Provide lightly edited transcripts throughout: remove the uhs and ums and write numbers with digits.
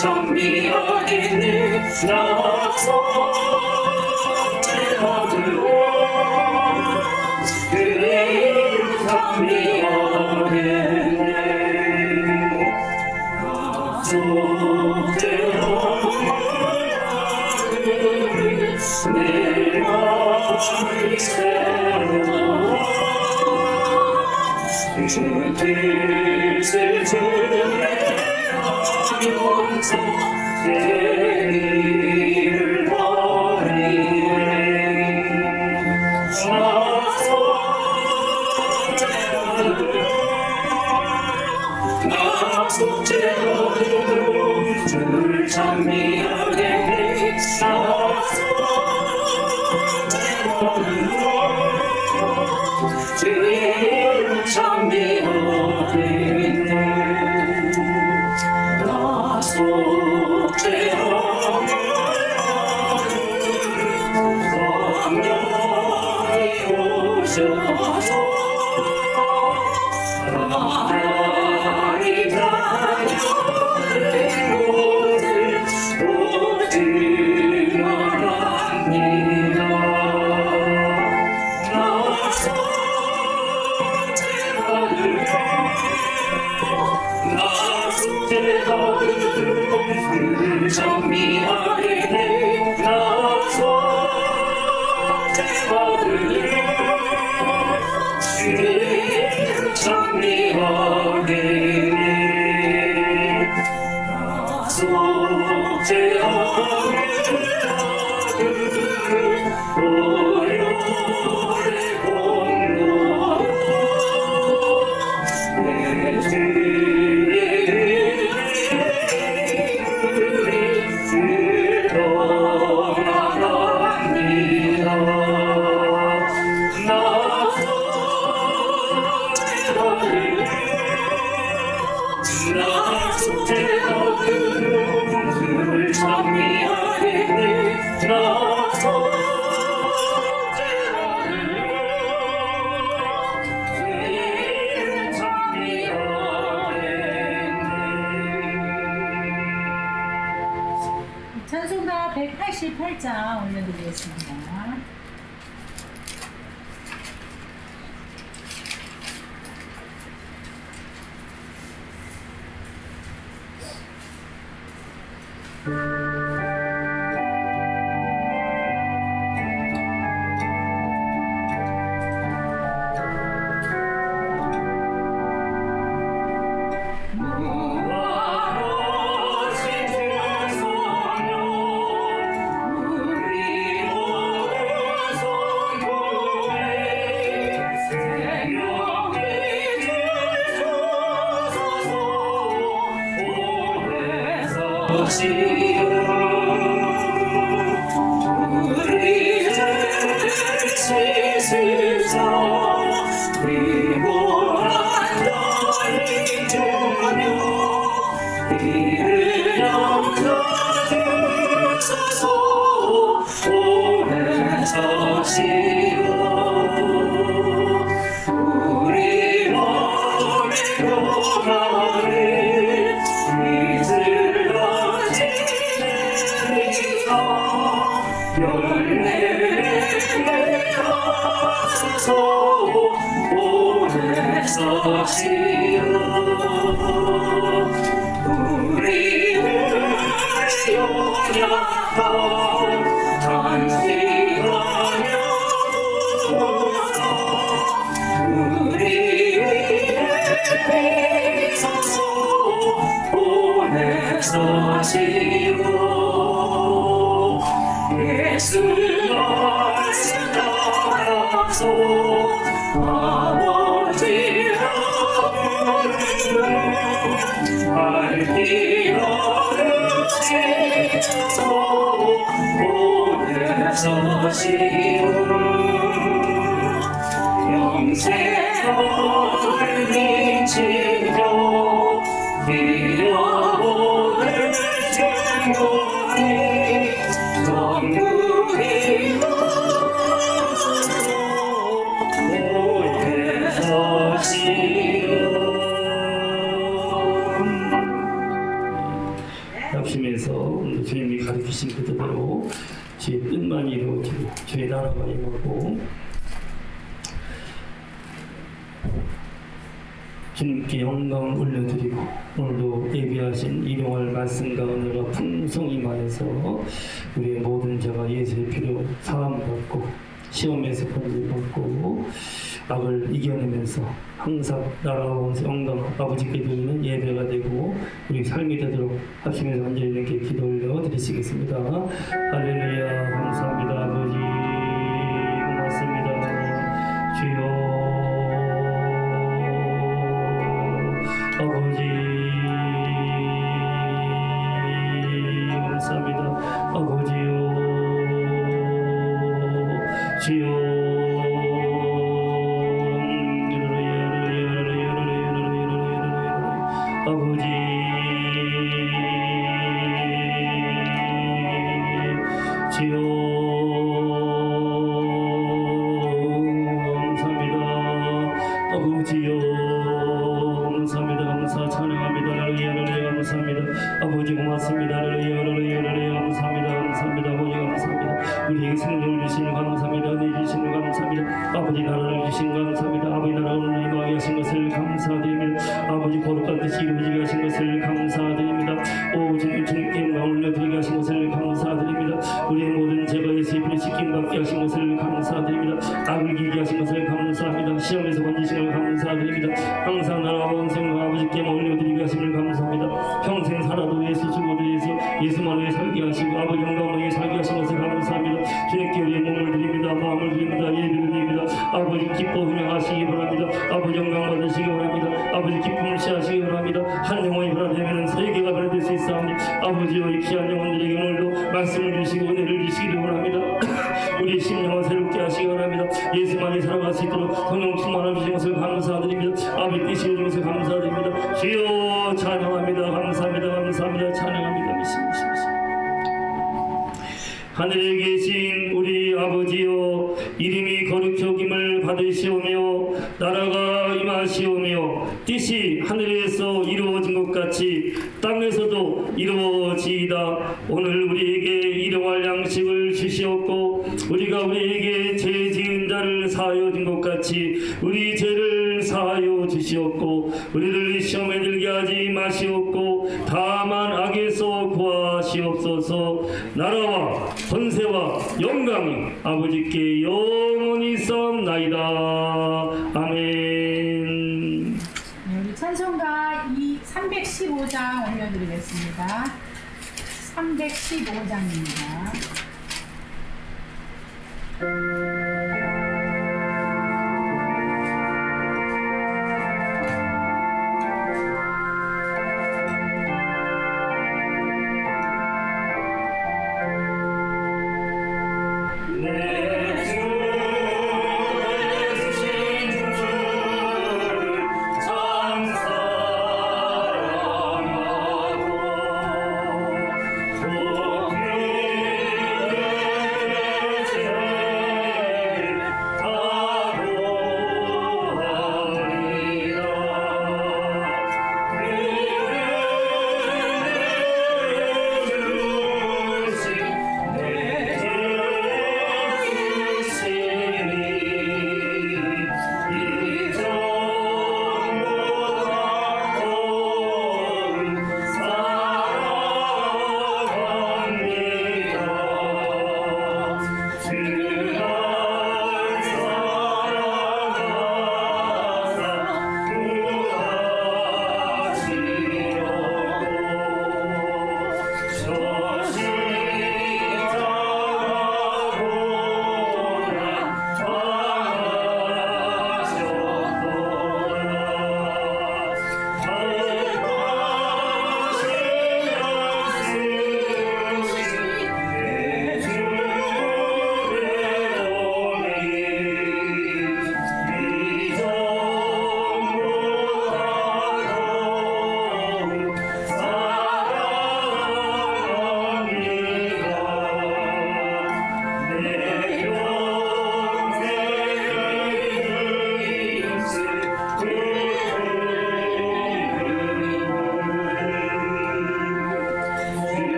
정미하겠네 나서 제하들로 그의 이름 정미하겠네 나서 내가 새로 주 뜻을 전하면서 내 일을 버리네 나서 제하들로 주를 찬미하게 나서 주의 찬미하겠네 나서 제하들로 성령이 오셔서 나를 다녀는 곳을 오지 말합니다 나서 제하들로 그를 정미하겠네 나서 제하들로 그를 정미하겠네 나서 제하들로 오래 공로하고 내 주의 나서 제하들로 그를 찬미하겠네 나서 제하들로 그의 이름 찬미하겠네 찬송가 188장 올려드리겠습니다. 우리 죄를 씻으사 위로한 너희 주며 이를 영접하소서 오래 사시오 우리 머리 교만을 열매를 하소서 오래 사시오 우리를 용납하고 탄식하며도서 우리 위에 비소서 오래 사시오 예수 말씀 따라서 아버지 하늘을 알기를 지켜서 오래 사시오 영생을 미치려 잃어버릴 증거니 합심해서 오늘 주님이 가르치신 그대로 주의 뜻만 이루어지고 주의 나라가 임하고 주님께 영광을 올려드리고 오늘도 예비하신 일용할 말씀과 은혜가 풍성히 임하여서 우리의 모든 죄가 예수의 피로 사함받고 시험에서 번제받고 악을 이겨내면서 항상 나라와 영광 아버지께 드리는 예배가 되고 우리 삶이 되도록 합심해서 간절히 이렇게 기도 올려 드리시겠습니다. 할렐루야. 감사합니다. 아버지 고맙습니다. 주여 아버지 감사합니다. 아버지요 주여 아버지 주여 감사합니다. 아버지요 감사합니다. 감사 찬양합니다. 할렐루야 감사합니다. 아버지 고맙습니다. 할렐루야 감사합니다. 감사합니다. 아버지 감사합니다. 우리에게 생명을 주시는 감사합니다. 은혜 주시는 감사합니다. 아버지 나라를 주시는 감사합니다. 아버지 나라를 임하게 하신 것을 감사드립니다. 아버지 거룩한 뜻이 이루어지게 하신 것을 감사드립니다. 오 주님께 영광을 올려드리게 하신 것을 감사드립니다. 우리의 모든 죄가 예수의 피로 씻김받게 하신 것을 감사드립니다. 악을 이기게 하신 것을 감사합니다. 시험에서 건지신 걸 감사드립니다. 항상 나라와 원생과 아버지께 올려드리게 하심을 감사합니다. 평생 살아도 예수 죽어도 예수만 위해 살게 하시고 아버지 영광을 위해 살게 하신 것을 감사합니다. 주님께 우리의 몸을 드립니다. 마음을 드립니다. 예비를 드립니다. 아버지 기뻐 훈영하시기 바랍니다. 아버지 영광 받으시기 바랍니다. 아버지 기쁨을 시하시기 바랍니다. 한 영혼이 변화되면 세계가 변화될 수 있사오니 아버지여 이 귀한 영혼들에게 오늘도 말씀을 주시고 은혜를 주시기를 원합니다. 우리 심령을 새롭게 하시기 바랍니다. 예수만이 살아갈 수 있도록 성령 충만을 주신 것을 감사드립니다. 아버지 뜻이 이루어진 것을 감사드립니다. 주여 찬양합니다. 감사합니다. 감사합니다. 찬양합니다. 하늘에 계신 우리 아버지여 이름이 거룩히 여김을 받으시오며 나라가 임하시오며 뜻이 하늘에서 이루어진 것 같이 땅에서도 이루어지이다. 오늘 우리에게 일용할 양식을 주시옵고 우리가 우리에게 죄 지은 자를 사하여 준 것 같이 우리 죄를 사하여 주시옵고 우리를 시험에 들게 하지 마시옵고 다만 악에서 구하시옵소서. 나라와 권세와 영광이 아버지께 영원히 있사옵나이다. 아멘. 우리 찬송가 315장 올려드리겠습니다. 315장입니다. 내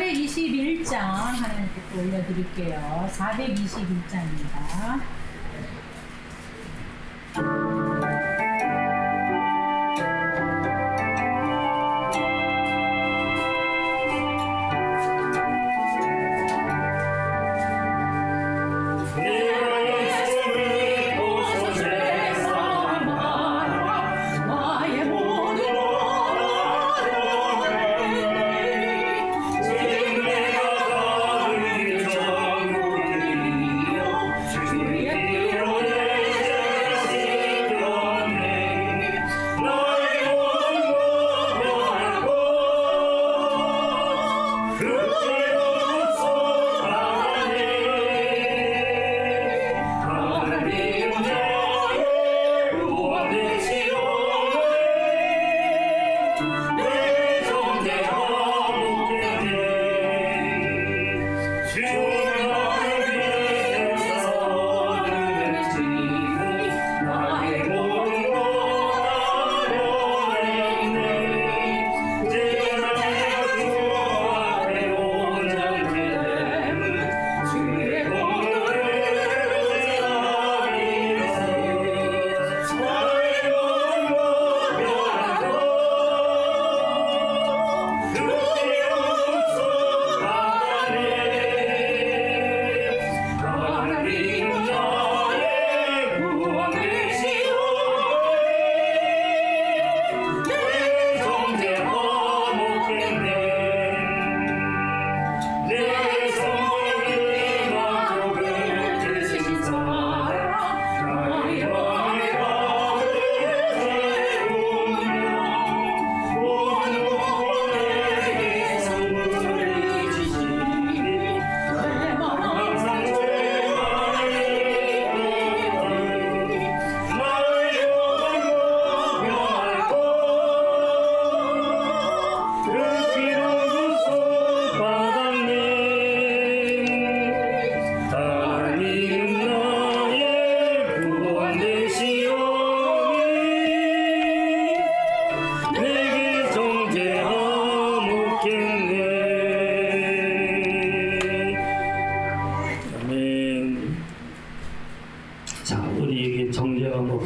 421장 하나님께 또 올려드릴게요. 421장입니다.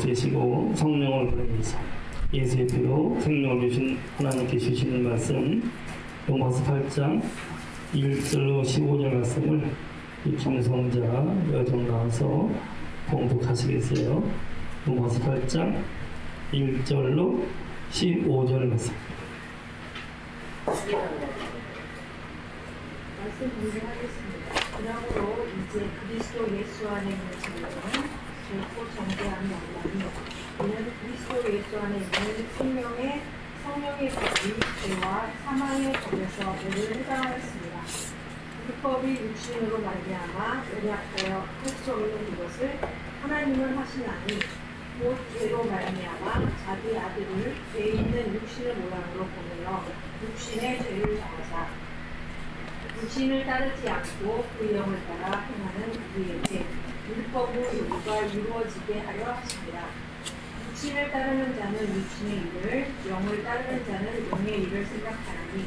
없애시고 성령을 보내면서 예수의 피로 생명을 주신 하나님께 주시는 말씀 로마서 8장 1절로 15절 말씀을 이 중성자 여정 나와서 봉독하시겠어요. 로마서 8장 1절로 15절 말씀. 말씀 공개하겠습니다. 그러므로 이제 그리스도 예수 안에 있는 자들은 결코 정죄함이 없나니 이는 그리스도 예수 안에 있는 생명의 성령의 법이 죄와 사망의 법에서 죄를 해당하였습니다. 율법이 육신으로 말미암아 연약하여 할 수 없는 그것을 하나님은 하시나니 곧 죄로 말미암아 자기 아들을 죄 있는 육신의 모양으로 보내어 육신의 죄를 당하사 육신을 따르지 않고 그 영을 따라 행하는 우리에게 율법으로 요구가 이루어지게 하려 하십니다. 육신을 따르는 자는 육신의 일을, 영을 따르는 자는 영의 일을 생각하나니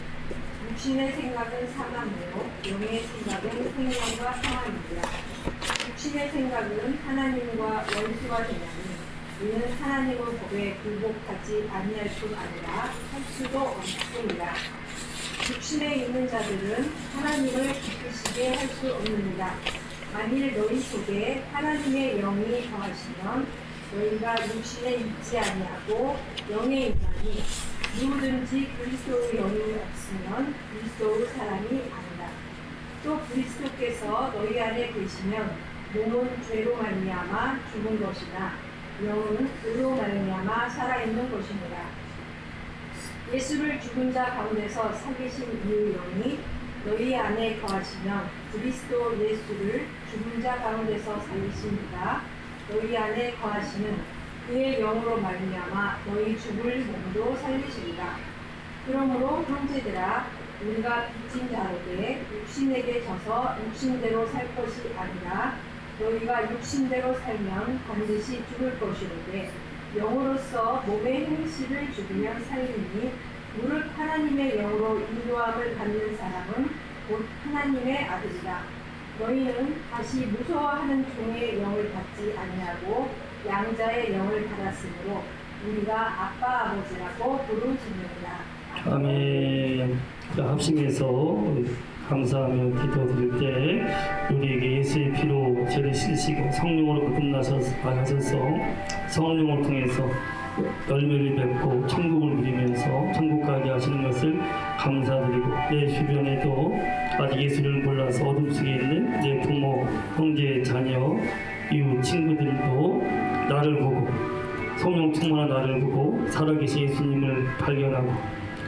육신의 생각은 사망이요 영의 생각은 생명과 평안입니다. 육신의 생각은 하나님과 원수가 되나니 이는 하나님의 법에 굴복하지 아니할 뿐 아니라 할 수도 없습니다. 육신에 있는 자들은 하나님을 기쁘시게 할 수 없느니라. 만일 너희 속에 하나님의 영이 거하시면 너희가 육신에 있지 아니하고 영에 있나니 누구든지 그리스도의 영이 없으면 그리스도의 사람이 아니다. 또 그리스도께서 너희 안에 계시면 몸은 죄로 말미암아 죽은 것이나 영은 의로 말미암아 살아있는 것이니라. 예수를 죽은 자 가운데서 살리신 이의 영이 너희 안에 거하시면 그리스도 예수를 죽은 자 가운데서 살리신 이가 너희 안에 거하시는 그의 영으로 말미암아 너희 죽을 몸도 살리시리라. 그러므로 형제들아 우리가 빚진 자에게 육신에게 져서 육신대로 살 것이 아니라 너희가 육신대로 살면 반드시 죽을 것이로되 영으로서 몸의 행실을 죽이면 살리니 무릇 하나님의 영으로 인도함을 받는 사람은 곧 하나님의 아들이라. 너희는 다시 무서워하는 종의 영을 받지 아니하고 양자의 영을 받았으므로 우리가 아빠 아버지라고 부르짖느니라. 아멘. 합심해서 감사하며 기도드릴 때 우리에게 예수의 피로 죄를 씻으시고 성령으로 거듭나셔서 성령을 통해서 열매를 맺고 천국을 누리면서 천국 가게 하시는 것을 감사드리고, 내 주변에도 아직 예수를 몰라서 어둠 속에 있는 내 부모, 형제, 자녀, 이웃, 친구들도 나를 보고 성령 충만한 나를 보고 살아계신 예수님을 발견하고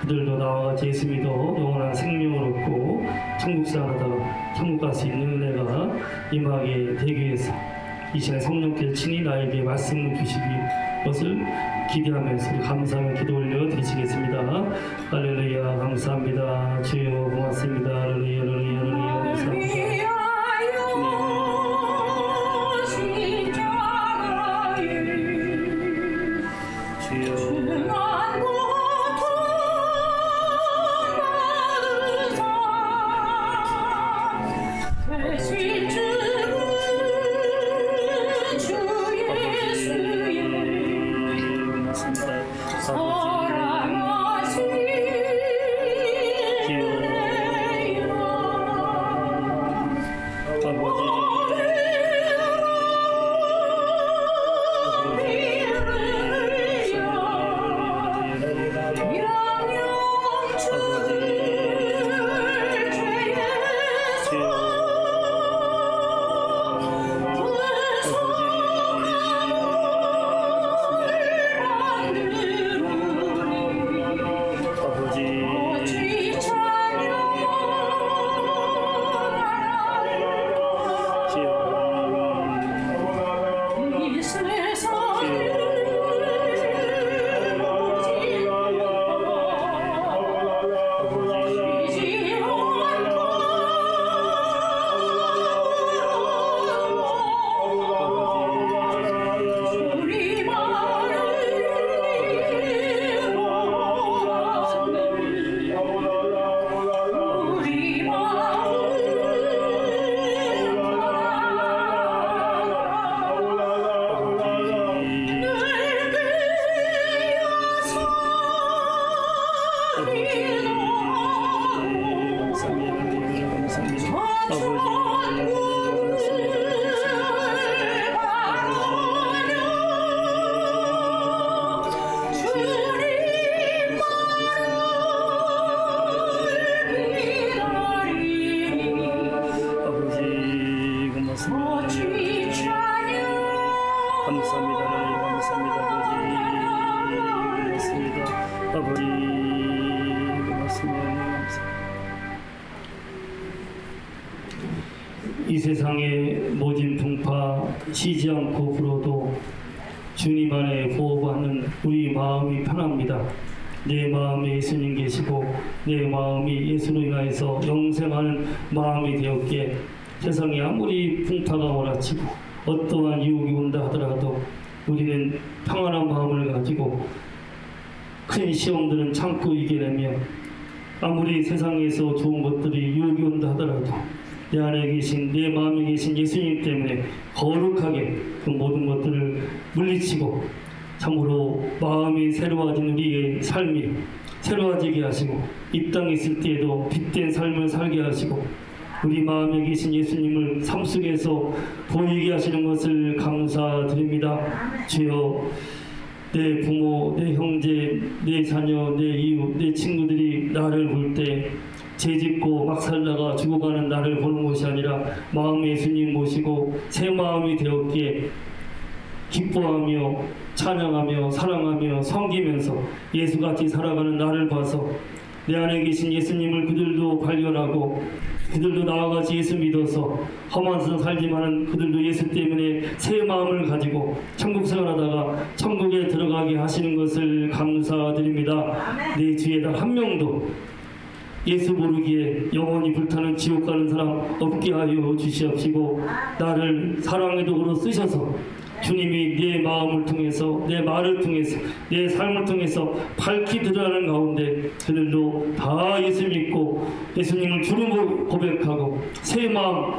그들도 나와 같이 예수 믿어 영원한 생명을 얻고 천국 생활하다가 천국 갈 수 있는 은혜가 임하게 되기 위해서 이 시간 성령께서 친히 나에게 말씀을 주시기 것을 기대하면서 감사하며 기도 올려 드리시겠습니다. 할렐루야. 감사합니다. 주여 고맙습니다. 할렐루야. 할렐루야. 할렐루야. 감사합니다. 이 세상의 모진 풍파 쉬지 않고 불어도 주님 안에 호흡하는 우리 마음이 편합니다. 내 마음에 예수님 계시고 내 마음이 예수로 인하여서 영생하는 마음이 되었기에 세상에 아무리 풍파가 몰아치고 어떠한 유혹이 온다 하더라도 우리는 평안한 마음을 가지고 큰 시험들은 참고 이겨내며 아무리 세상에서 좋은 것들이 유혹이 온다 하더라도 내 안에 계신 내 마음에 계신 예수님 때문에 거룩하게 그 모든 것들을 물리치고 참으로 마음이 새로워진 우리의 삶이 새로워지게 하시고 이 땅에 있을 때에도 빛된 삶을 살게 하시고 우리 마음에 계신 예수님을 삶 속에서 보이게 하시는 것을 감사드립니다. 주여, 내 부모, 내 형제, 내 자녀, 내 이웃, 내 친구들이 나를 볼 때 죄짓고 막 살다가 죽어가는 나를 보는 것이 아니라 마음에 예수님 모시고 새 마음이 되었기에 기뻐하며 찬양하며 사랑하며 섬기면서 예수같이 살아가는 나를 봐서 내 안에 계신 예수님을 그들도 발견하고 그들도 나와 같이 예수 믿어서 험한 세상 살지만은 그들도 예수 때문에 새 마음을 가지고 천국 생활하다가 천국에 들어가게 하시는 것을 감사드립니다. 내 주에다 한 명도 예수 모르기에 영원히 불타는 지옥 가는 사람 없게 하여 주시옵시고 나를 사랑의 도구로 쓰셔서 주님이 내 마음을 통해서, 내 말을 통해서, 내 삶을 통해서 밝히 드러나는 가운데 그들도 다 예수 믿고 예수님을 주로 고백하고 새 마음,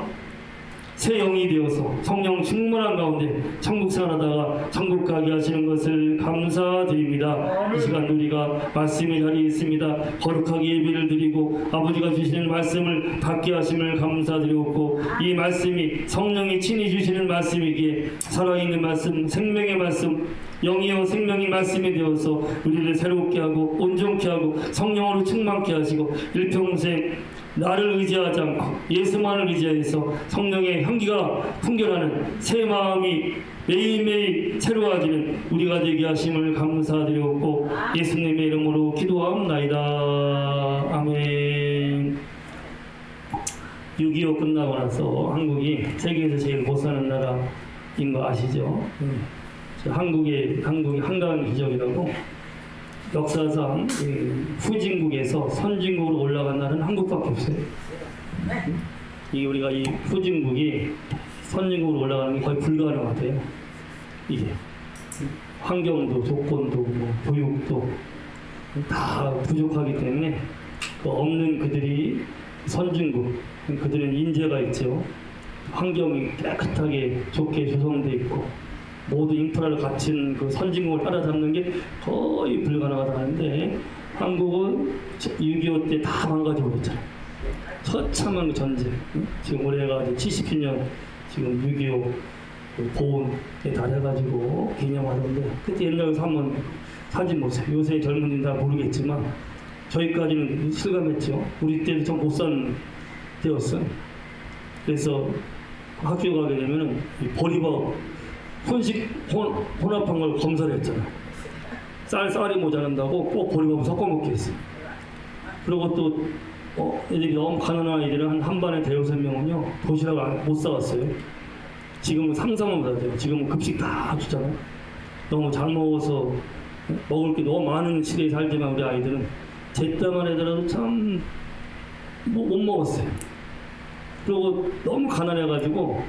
새 영이 되어서 성령 충만한 가운데 천국 살아다가 천국 가게 하시는 것을 감사드립니다. 이 시간 우리가 말씀의 자리에 있습니다. 거룩하게 예배를 드리고 아버지가 주시는 말씀을 받게 하심을 감사드리고, 이 말씀이 성령이 친히 주시는 말씀이기에 살아있는 말씀, 생명의 말씀, 영이요 생명의 말씀이 되어서 우리를 새롭게 하고 온전케 하고 성령으로 충만케 하시고 일평생 나를 의지하지 않고 예수만을 의지해서 성령의 향기가 풍겨나는 새 마음이 매일매일 새로워지는 우리가 되게 하심을 감사드리고 예수님의 이름으로 기도하옵나이다. 아멘. 6.25 끝나고 나서 한국이 세계에서 제일 못 사는 나라인 거 아시죠? 한국이 한강 기적이라고 역사상 후진국에서 선진국으로 올라간 나라는 한국밖에 없어요. 이게 우리가 이 후진국이 선진국으로 올라가는 게 거의 불가능하대요. 이게 환경도 조건도 뭐 교육도 다 부족하기 때문에 그 없는 그들이 선진국, 그들은 인재가 있죠. 환경이 깨끗하게 좋게 조성돼 있고 모두 인프라를 갖춘 그 선진국을 따라잡는 게 거의 불가능하다는데 한국은 6.25 때 다 망가지고 있잖아요. 처참한 그 전쟁. 지금 올해가 70주년 지금 6.25 보훈에 달해가지고 기념하던데 그때 옛날에서 한번 사진 보세요. 요새 젊은이는 다 모르겠지만 저희까지는 실감했죠. 우리 때도 좀 못 사는 때였어요. 그래서 학교 가게 되면은 보리밥 혼합한 걸 검사를 했잖아요. 쌀이 모자란다고 꼭 보리밥을 섞어 먹게 했어요. 그리고 또 애들이 너무 가난한 아이들은 한 반에 대여섯 명은요 도시락을 못 사왔어요. 지금은 상상만 못하죠. 지금은 급식 다 주잖아요. 너무 잘 먹어서 먹을 게 너무 많은 시대에 살지만 우리 아이들은 제 때만 애들은 참 못 먹었어요. 그리고 너무 가난해가지고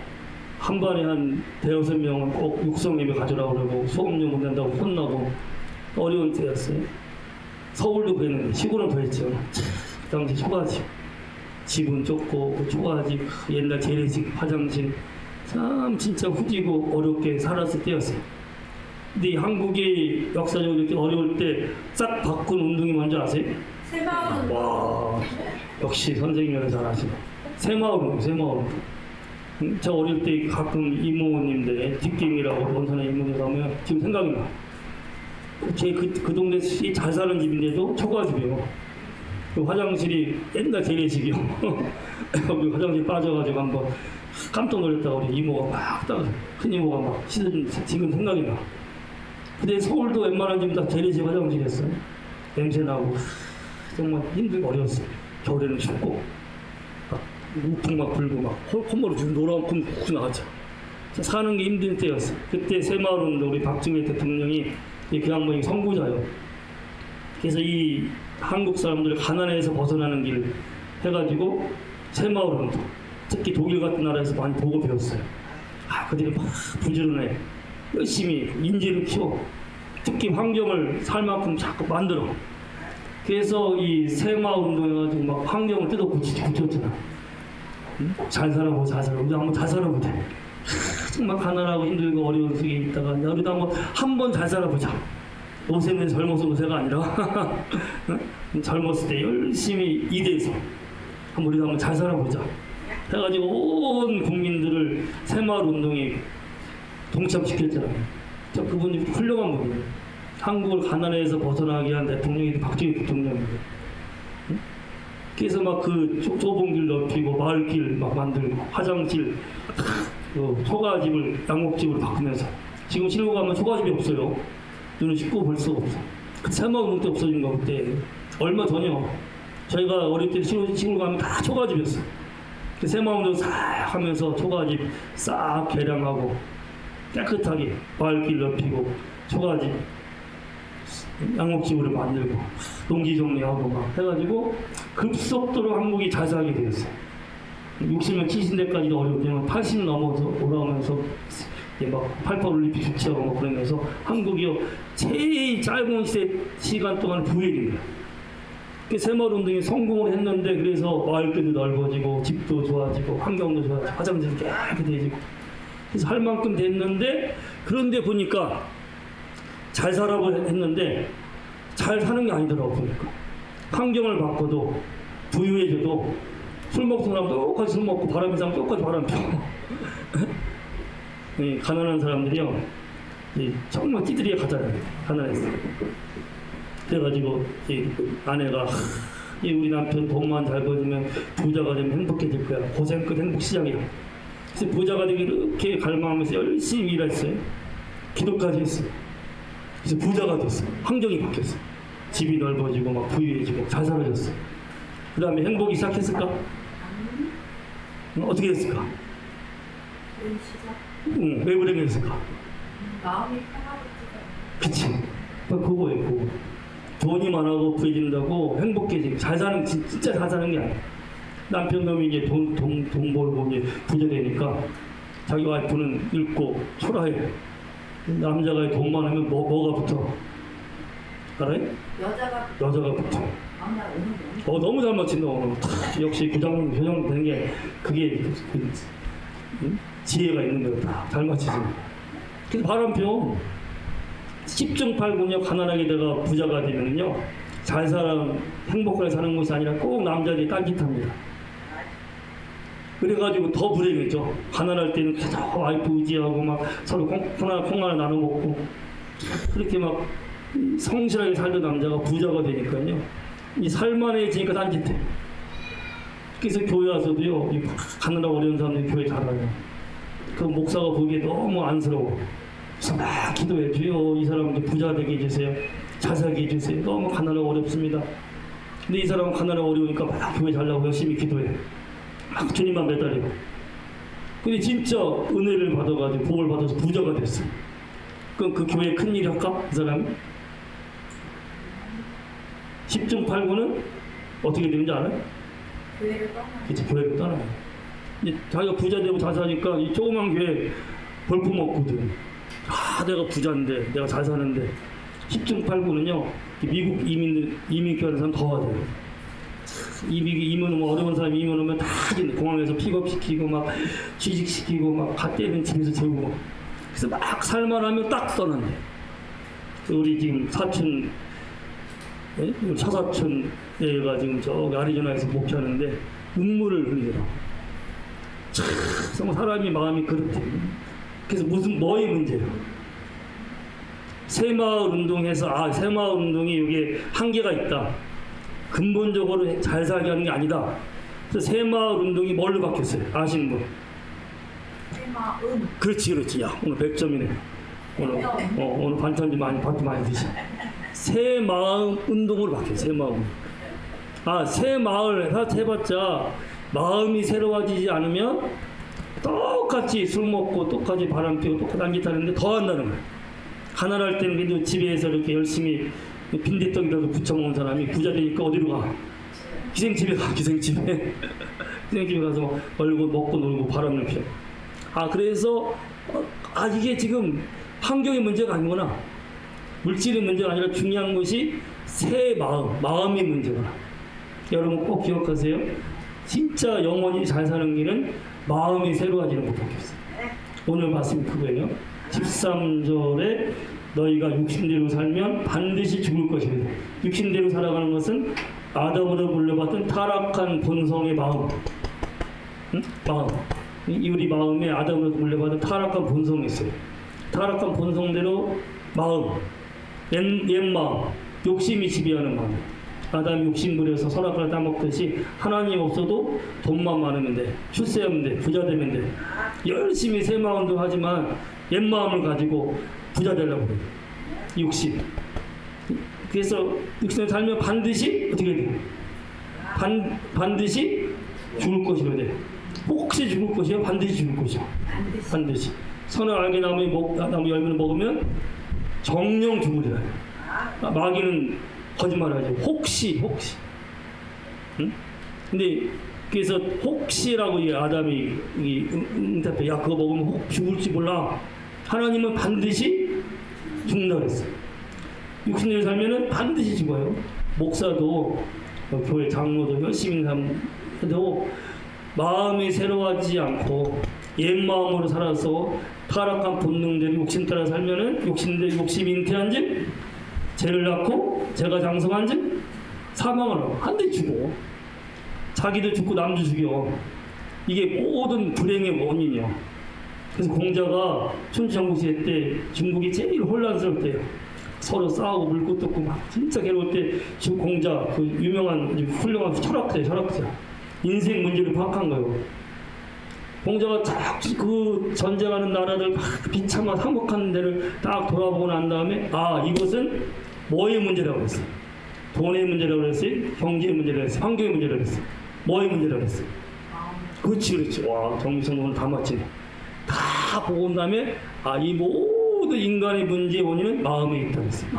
한 반에 한 대여섯 명은 꼭 육성 예배 가져라고 그러고 수업료 못 낸다고 혼나고 어려운 때였어요. 서울도 그랬는데 시골은 더 했죠. 그 당시 초가집 집은 좁고 그 초가집 옛날 재래식 화장실 참 진짜 후지고 어렵게 살았을 때였어요. 근데 이 한국이 역사적으로 이렇게 어려울 때 싹 바꾼 운동이 뭔지 아세요? 새마을 와 역시 선생님이 잘 아시네. 새마을. 저 어릴 때 가끔 이모님들 뒷김이라고 원산에 이모님 가면 지금 생각이 나. 제 그 동네 잘 사는 집인데도 초가집이에요. 그 화장실이 옛날 재래식이요. 거기 화장실 빠져가지고 한번 깜짝 놀랐다가 우리 이모가 막 따가 큰 이모가 막 씻어준 지금 생각이 나. 근데 서울도 웬만한 집은 다 재래식 화장실이었어요. 냄새 나고 정말 힘들고 어려웠어요. 겨울에는 춥고 우풍 막 불고 막 콧물로 지금 노란 콧물 훅 나왔죠. 사는 게 힘든 때였어요. 그때 새마을운동 우리 박정희 대통령이 그 양반이 선구자예요. 그래서 이 한국 사람들 가난에서 벗어나는 길 해가지고 새마을운동 특히 독일 같은 나라에서 많이 보고 배웠어요. 그들이 막 부지런해 열심히 인재를 키워 특히 환경을 살 만큼 자꾸 만들어. 그래서 이 새마을운동 해가지고 막 환경을 뜯어 고쳤잖아. 잘 살아보자. 우리 한번 잘 살아보자. 정말 가난하고 힘들고 어려운 속에 있다가 우리도 한번 잘 살아보자. 요새는 젊어서 요새가 아니라 젊었을 때 열심히 일해서 우리도 한번 잘 살아보자. 해가지고 온 국민들을 새마을운동에 동참시켰잖아요. 그분이 훌륭한 분이에요. 한국을 가난에서 벗어나게 한 대통령이 박정희 대통령이에요. 그래서 막 그 좁은 길 넓히고 마을길 막 만들고 화장실 초가집을 양옥집으로 바꾸면서 지금 시골 가면 초가집이 없어요. 눈을 씻고 볼 수가 없어. 그 새마을운동 때 없어진 거 그때 얼마 전이요. 저희가 어릴 때 시골 가면 다 초가집이었어요. 그 새마을운동 싹 하면서 초가집 싹 개량하고 깨끗하게 마을길 넓히고 초가집 양옥집으로 만들고 농지 정리하고 막 해가지고 급속도로 한국이 잘 살게 되었어요. 60년 70년대까지도 어려웠지만 80 넘어서 올라오면서 이제 막 88 올림픽 주최하고 막 그러면서 한국이요 제일 짧은 시간 동안 부유해집니다. 그 새마을 운동이 성공을 했는데 그래서 마을길도 넓어지고 집도 좋아지고 환경도 좋아지고 화장실도 깨끗해지고 그래서 할 만큼 됐는데 그런데 보니까 잘 살아고 했는데 잘 사는 게 아니더라고 보니까 환경을 바꿔도 부유해져도 술 먹는 사람 똑같이 술 먹고 바람 피는 사람 똑같이 바람 피고 가난한 사람들이요 정말 찌들이에 가잖아요. 가난했어. 그래가지고 아내가 우리 남편 돈만 잘 벌면 부자가 되면 행복해질 거야. 고생 끝 행복 시작이야. 그래서 부자가 되기 이렇게 갈망하면서 열심히 일했어요. 기도까지 했어요. 그래서 부자가 됐어. 환경이 바뀌었어. 집이 넓어지고 막 부유해지고 잘 살아졌어. 그 다음에 행복이 시작했을까? 어떻게 됐을까? 왜 그랬을까? 마음이 편하겠지가. 그치. 그거예요, 그거. 돈이 많아고 부해진다고 행복해지고 잘 사는, 진짜 잘 사는 게 아니야. 남편 놈이 이제 돈 벌고 이제 부자 되니까 자기 와이프는 늙고 초라해. 남자가 돈 많으면 뭐가 붙어? 알아요? 여자가 붙어. 너무 잘 맞힌다, 오늘. 역시 교장 되는 게 그게 지혜가 있는 거다. 잘 맞히지. 그래서 바람표 10중 8구요 가난하게 내가 부자가 되면요 잘 행복하게 사는 것이 아니라 꼭 남자들이 딴짓합니다. 그래가지고 더 불행해져. 가난할 때는 계속 와이프 의지하고 막 서로 콩 하나 나눠 먹고 그렇게 막 성실하게 살던 남자가 부자가 되니까요 이 살만해지니까 딴짓해. 그래서 교회 와서도요 가난하고 어려운 사람들이 교회 잘 와요. 그 목사가 보기에 너무 안쓰러워. 그래서 막 기도해 주요. 이 사람 이제 부자 되게 해주세요. 잘 살게 해주세요. 너무 가난하고 어렵습니다. 근데 이 사람은 가난하고 어려우니까 막 교회 잘나고 열심히 기도해. 막 주님만 매달리고. 근데 진짜 은혜를 받아가지고 복을 받아서 부자가 됐어. 그럼 그 교회에 큰일이 할까? 그 사람이? 10중 8구는 어떻게 되는지 알아요? 교회를 떠나. 그치, 교회를 떠나요. 이제 자기가 부자 되고 잘 사니까 이 조그만 교회 벌품 없거든. 내가 부자인데, 내가 잘 사는데. 10중 8구는요, 미국 이민교 하는 사람 더 와야 이민 오면 어려운 사람 이민 오면 다 공항에서 픽업시키고 막 취직시키고 막 갓대는 집에서 재우고. 그래서 막 살만하면 딱 떠난대. 우리 지금 사촌, 차사촌 애가 지금 저기 아리조나에서 목회하는데 눈물을 흘리더라고. 참 사람이 마음이 그렇대. 그래서 뭐의 문제예요? 새마을 운동에서 새마을 운동이 이게 한계가 있다. 근본적으로 잘 살게 하는 게 아니다. 그래서 새마을 운동이 뭘로 바뀌었어요? 아시는 분? 새마음. 그렇지. 야, 오늘 100점이네. 오늘 반찬 좀 많이 드시. 새마음 운동으로 바뀌었어요. 새마음. 새마을 해봤자 마음이 새로워지지 않으면 똑같이 술 먹고 똑같이 바람 피우고 똑같이 딴짓하는데 더 한다는 거예요. 가난할 때는 그래도 집에서 이렇게 열심히 빈대떡이라도 부쳐 먹는 사람이 부자 되니까 어디로 가? 기생집에 가. 기생집에 가서 얼고 먹고 놀고 바람을 피워. 그래서 이게 지금 환경의 문제가 아니구나. 물질의 문제가 아니라 중요한 것이 새 마음의 문제구나. 여러분 꼭 기억하세요. 진짜 영원히 잘 사는 길은 마음이 새로워지는 것밖에 없어요. 오늘 말씀이 그거예요. 13절에 너희가 육신대로 살면 반드시 죽을 것이다. 육신대로 살아가는 것은 아담으로 물려받은 타락한 본성의 마음. 마음. 우리 마음에 아담으로 물려받은 타락한 본성이 있어요. 타락한 본성대로 마음. 옛 마음. 욕심이 지배하는 마음. 아담이 욕심부려서 선악과를 따먹듯이 하나님 없어도 돈만 많으면 돼. 출세하면 돼. 부자 되면 돼. 열심히 새 마음도 하지만 옛 마음을 가지고 부자 되려고 그래. 욕심. 그래서 육신을 살면 반드시 어떻게 돼? 반드시 죽을 것이로 돼. 혹시 죽을 것이야? 반드시 죽을 것이야. 반드시. 선을 알게 나무 열매를 먹으면 정령 죽으리라. 마귀는 거짓말하죠. 혹시. 응? 근데 그래서 혹시라고 이 아담이 응답해. 야, 그거 먹으면 죽을지 몰라. 하나님은 반드시 죽는다 그랬어요. 60년 살면은 반드시 죽어요. 목사도 교회 장로도 열심히 해도 마음이 새로워지지 않고 옛 마음으로 살아서 타락한 본능대로 욕심 따라 살면은 욕심이 잉태한즉 죄를 낳고 죄가 장성한즉 사망을 하고 한 대 죽어. 자기도 죽고 남도 죽여. 이게 모든 불행의 원인이야. 그래서 공자가 춘추전국시대 때 중국이 제일 혼란스럽대요. 서로 싸우고 물고 뜯고 막 진짜 괴로울 때 공자 그 유명한 훌륭한 철학자 인생 문제를 파악한 거예요. 공자가 딱 그 전쟁하는 나라들 막 비참한 항복하는 데를 딱 돌아보고 난 다음에 아 이것은 뭐의 문제라고 했어요. 돈의 문제라고 했어요. 경제의 문제라고 했어요. 환경의 문제라고 했어요. 뭐의 문제라고 했어요. 그렇지. 와 정미성 오늘 다 맞히네. 다 보고 온 다음에 아 이 모든 인간의 문제의 원인은 마음에 있다고 했어요.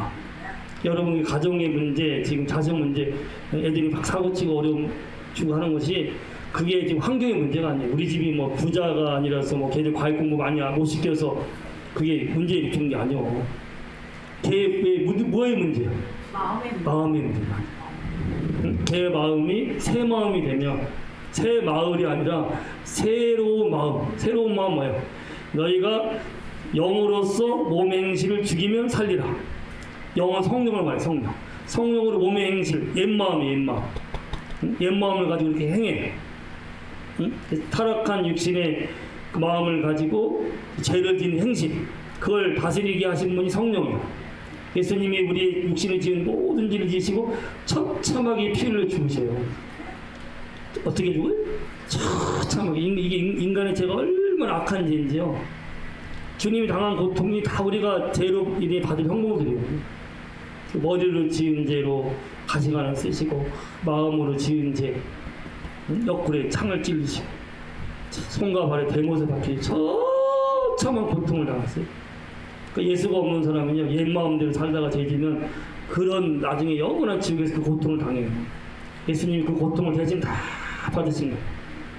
여러분의 가정의 문제, 지금 자식 문제, 애들이 막 사고치고 어려움 주고 하는 것이 그게 지금 환경의 문제가 아니에요. 우리 집이 뭐 부자가 아니라서 뭐 걔들 과외 공부 많이 못 시켜서 그게 문제 일으키는 게 아니에요. 걔의 뭐의 문제야? 마음의 문제야. 걔 마음이 새 마음이 되면 새 마을이 아니라 새로운 마음 뭐예요? 너희가 영으로서 몸의 행실을 죽이면 살리라. 영은 성령을 말해. 성령으로 몸의 행실, 옛 마음. 옛 마음을 가지고 이렇게 행해. 타락한 육신의 그 마음을 가지고 죄를 지은 행실, 그걸 다스리게 하신 분이 성령이에요. 예수님이 우리 육신을 지은 모든 죄를 지시고 처참하게 피를 죽으셔요. 어떻게 죽어요? 처참하게. 이게 인간의 죄가 얼마나 악한 죄인지요. 주님이 당한 고통이 다 우리가 죄로 인해 받은 형벌들이에요. 머리를 지은 죄로 가시관을 쓰시고 마음으로 지은 죄, 옆구리에 창을 찔리시고 손과 발에 대못을 박히고 처참한 고통을 당했어요. 그러니까 예수가 없는 사람은요 옛 마음대로 살다가 죄지면 그런 나중에 영원한 지옥에서 그 고통을 당해요. 예수님이 그 고통을 대신 다 받으신 거예요.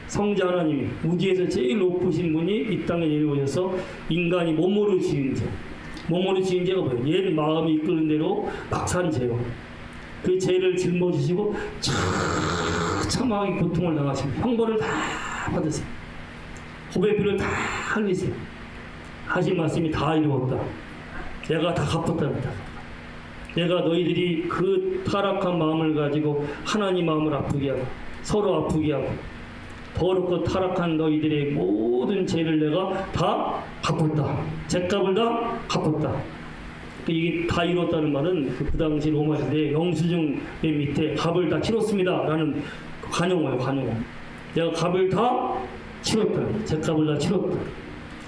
성자 하나님이 우주에서 제일 높으신 분이 이 땅에 내려오셔서 인간이 몸으로 지은 죄, 몸으로 지은 죄가 뭐예요? 옛 마음이 이끄는 대로 막 산 죄요. 그 죄를 짊어지시고 처참하게 고통을 당하시고 형벌을 다 받으세요. 호의 피를 다 흘리세요. 하신 말씀이 다 이루었다. 내가 다 갚았답니다. 내가 너희들이 그 타락한 마음을 가지고 하나님 마음을 아프게 하고 서로 아프게 하고 더럽고 타락한 너희들의 모든 죄를 내가 다 갚았다. 죄값을 다 갚았다. 이게 다 이뤘다는 말은 그 당시 로마 시대에 영수증 맨 밑에 값을 다 치렀습니다 라는 관용어예요. 관용어. 내가 값을 다 치렀다. 죄값을 다 치렀다.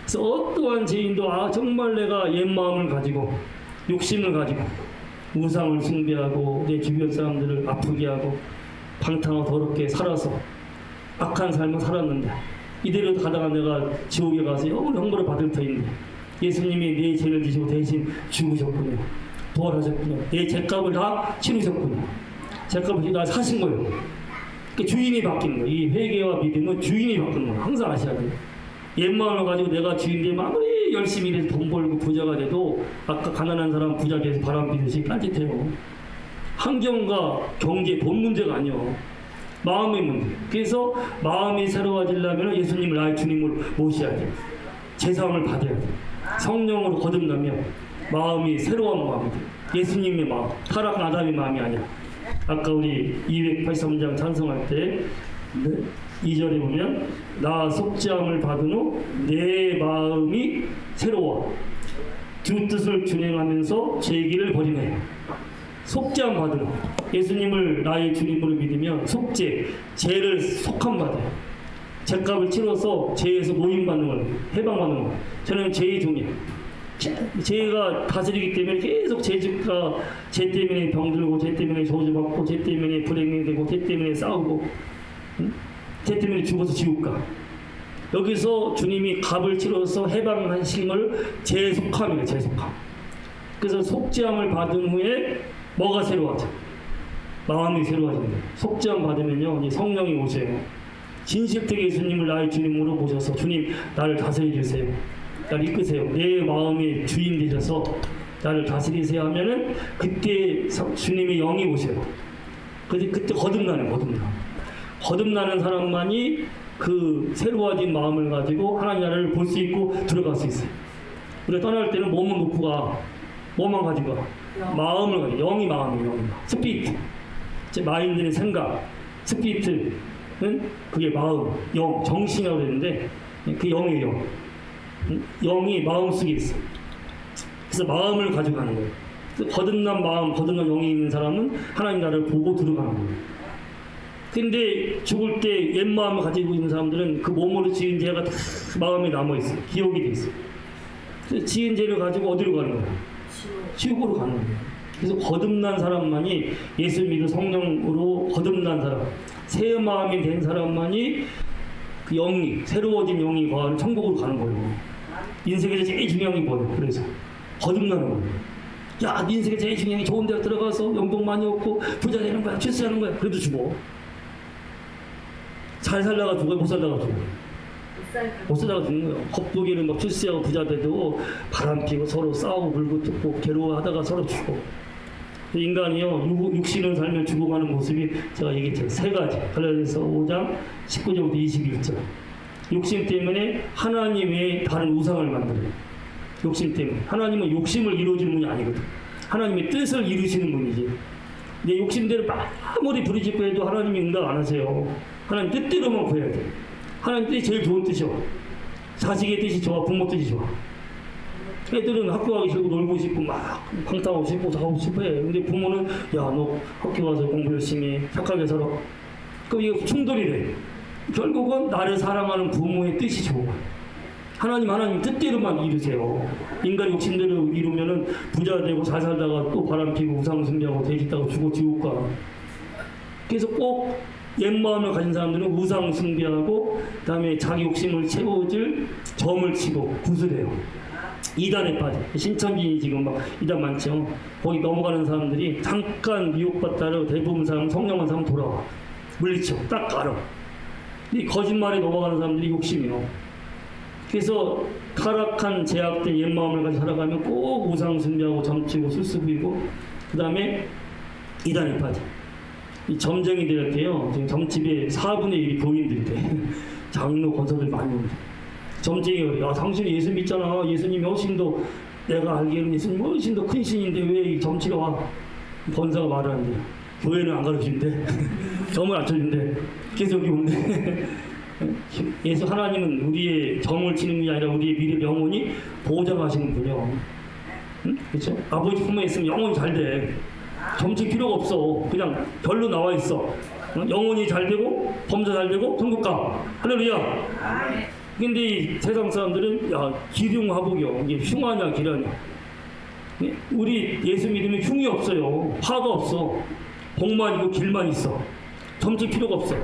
그래서 어떠한 죄인도 정말 내가 옛 마음을 가지고 욕심을 가지고 우상을 숭배하고 내 주변 사람들을 아프게 하고 방탕하고 더럽게 살아서 악한 삶을 살았는데 이대로 가다가 내가 지옥에 가서 영원히 형벌을 받을 터인데 예수님이 내 죄를 지시고 대신 죽으셨군요. 부활하셨군요. 내 죄값을 다 치르셨군요. 죄값을 다 사신 거예요. 그러니까 주인이 바뀌는 거예요. 이 회개와 믿음은 주인이 바뀌는 거예요. 항상 아셔야 돼요. 옛 마음을 가지고 내가 주인인데 아무리 열심히 일해서 돈 벌고 부자가 돼도 아까 가난한 사람 부자 돼서 바람 피듯이 딴짓해요. 환경과 경제, 돈 문제가 아니에요. 마음의 문제. 그래서 마음이 새로워지려면 예수님을 나의 주님으로 모셔야 돼요. 제사함을 받아야 돼요. 성령으로 거듭나면 마음이 새로운 마음이 돼요. 예수님의 마음, 타락한 아담의 마음이 아니라. 아까 우리 283장 찬송할 때 2절에 보면 나 속죄함을 받은 후 내 마음이 새로워 주 뜻을 준행하면서 죄기를 버리네. 속죄함 받은 후 예수님을 나의 주님으로 믿으면 속죄, 죄를 속함 받아요. 죄값을 치러서 죄에서 모임받는 걸, 해방받는 걸. 저는 죄의 종이에요. 죄가 다스리기 때문에 계속 죄 때문에 병들고, 죄 때문에 저주받고, 죄 때문에 불행이 되고, 죄 때문에 싸우고, 죄 때문에 죽어서 지옥 가. 여기서 주님이 값을 치러서 해방하신 걸 재속함이에요. 재속함. 그래서 속죄함을 받은 후에 뭐가 새로워져? 마음이 새로워진다. 속죄함 받으면요 이제 성령이 오세요. 진실되게 예수님을 나의 주님으로 모셔서 주님 나를 다스려 주세요. 나를 이끄세요. 내 마음의 주인 되셔서 나를 다스리세요 하면은 그때 주님의 영이 오세요. 그때 거듭나는 거듭나는 사람만이 그 새로워진 마음을 가지고 하나님 나라를 볼 수 있고 들어갈 수 있어요. 우리가 떠날 때는 몸을 놓고 가. 뭐만 가지고 가? 마음을 가지고. 영이 마음이에요. 스피리트. 제 마인드는 생각. 스피리트는 그게 마음, 영, 정신이라고 그랬는데 그 영이에요. 영. 영이 마음속에 있어요. 그래서 마음을 가지고 가는 거예요. 거듭난 마음, 거듭난 영이 있는 사람은 하나님 나라를 보고 들어가는 거예요. 근데 죽을 때 옛 마음을 가지고 있는 사람들은 그 몸으로 지은 죄가 다 마음에 남아있어요. 기억이 돼 있어요. 그래서 지은 죄를 가지고 어디로 가는 거예요? 지옥으로 가는 거예요. 그래서 거듭난 사람만이 예수 믿은 성령으로 거듭난 사람, 새 마음이 된 사람만이 그 영이, 새로워진 영이 거하는 천국으로 가는 거예요. 인생에서 제일 중요한 게 뭐예요? 그래서 거듭나는 거예요. 야, 네 인생에 제일 중요한 게 좋은 데로 들어가서 연봉 많이 얻고 부자 되는 거야, 출세하는 거야. 그래도 죽어. 잘 살다가 죽어요? 못 살다가 죽어요? 못 살다가 죽는 거예요. 겉보기에는 막 출세하고 부자 돼도 바람 피고 서로 싸우고 물고 뜯고 괴로워하다가 서로 죽어. 인간이요, 육신을 살면 죽어가는 모습이 제가 얘기했죠. 세 가지. 갈라디아서 5장 19절부터 21절. 욕심 때문에 하나님 외에 다른 우상을 만들어요. 욕심 때문에. 하나님은 욕심을 이루어주는 분이 아니거든. 하나님의 뜻을 이루시는 분이지. 내 욕심대로 아무리 부르짖고 해도 하나님이 응답 안 하세요. 하나님 뜻대로만 구해야 돼. 하나님 뜻이 제일 좋은 뜻이요. 자식의 뜻이 좋아, 부모 뜻이 좋아. 애들은 학교 가기 싫고 놀고 싶고 막 방탕하고 싶고 하고 싶어 해. 근데 부모는 야, 너 학교 가서 공부 열심히 해. 착하게 살아. 그럼 이게 충돌이 돼. 결국은 나를 사랑하는 부모의 뜻이 좋은 거야. 하나님 뜻대로만 이루세요. 인간의 욕심대로 이루면은 부자 되고 잘 살다가 또 바람 피고 우상 숭배하고 돼지 있다가 죽어 지옥 가. 그래서 꼭 옛 마음을 가진 사람들은 우상 숭배하고 그다음에 자기 욕심을 채워줄 점을 치고 구슬해요. 이단에 빠져. 신천지 지금 막 이단 많죠. 거기 넘어가는 사람들이 잠깐 미혹받다가 대부분 사람 성령한 사람 돌아와. 물리쳐. 딱 알아. 이 거짓말에 넘어가는 사람들이 욕심이요. 그래서 타락한 제약된 옛 마음을 가지고 살아가면 꼭 우상 숭배하고 점치고 술수 부리고 그 다음에 이단에 빠져. 이 점쟁이 될 때요. 지금 점집에 4분의 1이 교인들이 돼. 장로 권사들 많이 온대. 점쟁이가 야, 당신이 예수 믿잖아. 예수님이 훨씬 더 내가 알기에는 예수님이 훨씬 더 큰 신인데 왜 이 점치러 와? 권사가 말하는데 교회는 안 가르치는데 점을 안 쳐준대. 계속 여기 온대. 예수 하나님은 우리의 정을 치는 분이 아니라 우리의 미래 영혼이 보장하시는 분이요. 응? 그렇죠? 아버지 품에 있으면 영혼이 잘 돼. 점칠 필요가 없어. 그냥 별로 나와 있어. 영혼이 잘 되고 범사 잘 되고 천국 가. 할렐루야. 근데 이 세상 사람들은 야, 기륭하복이요. 이게 흉하냐 기라냐. 우리 예수 믿으면 흉이 없어요. 화가 없어. 복만 있고 길만 있어. 점칠 필요가 없어.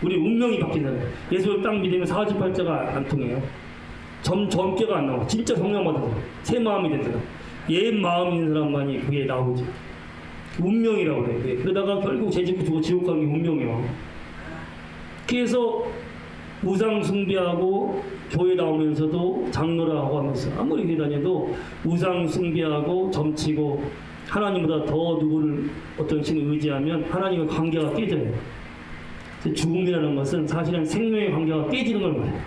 우리 운명이 바뀐다는 거예요. 예수를 딱 믿으면 사주팔자가 안 통해요. 점괘가 안 나와. 진짜 성령 받아서 새 마음이 된 사람. 옛 마음 있는 사람만이 그게 나오지. 운명이라고 그래요. 그러다가 결국 죄짓고 죽고 지옥 가는 게 운명이야. 그래서 우상 숭배하고 교회 나오면서도 장로라고 하면서 아무리 교회 다녀도 우상 숭배하고 점치고 하나님보다 더 누구를 어떤 신을 의지하면 하나님의 관계가 깨져요. 죽음이라는 것은 사실은 생명의 관계가 깨지는 걸 말해요.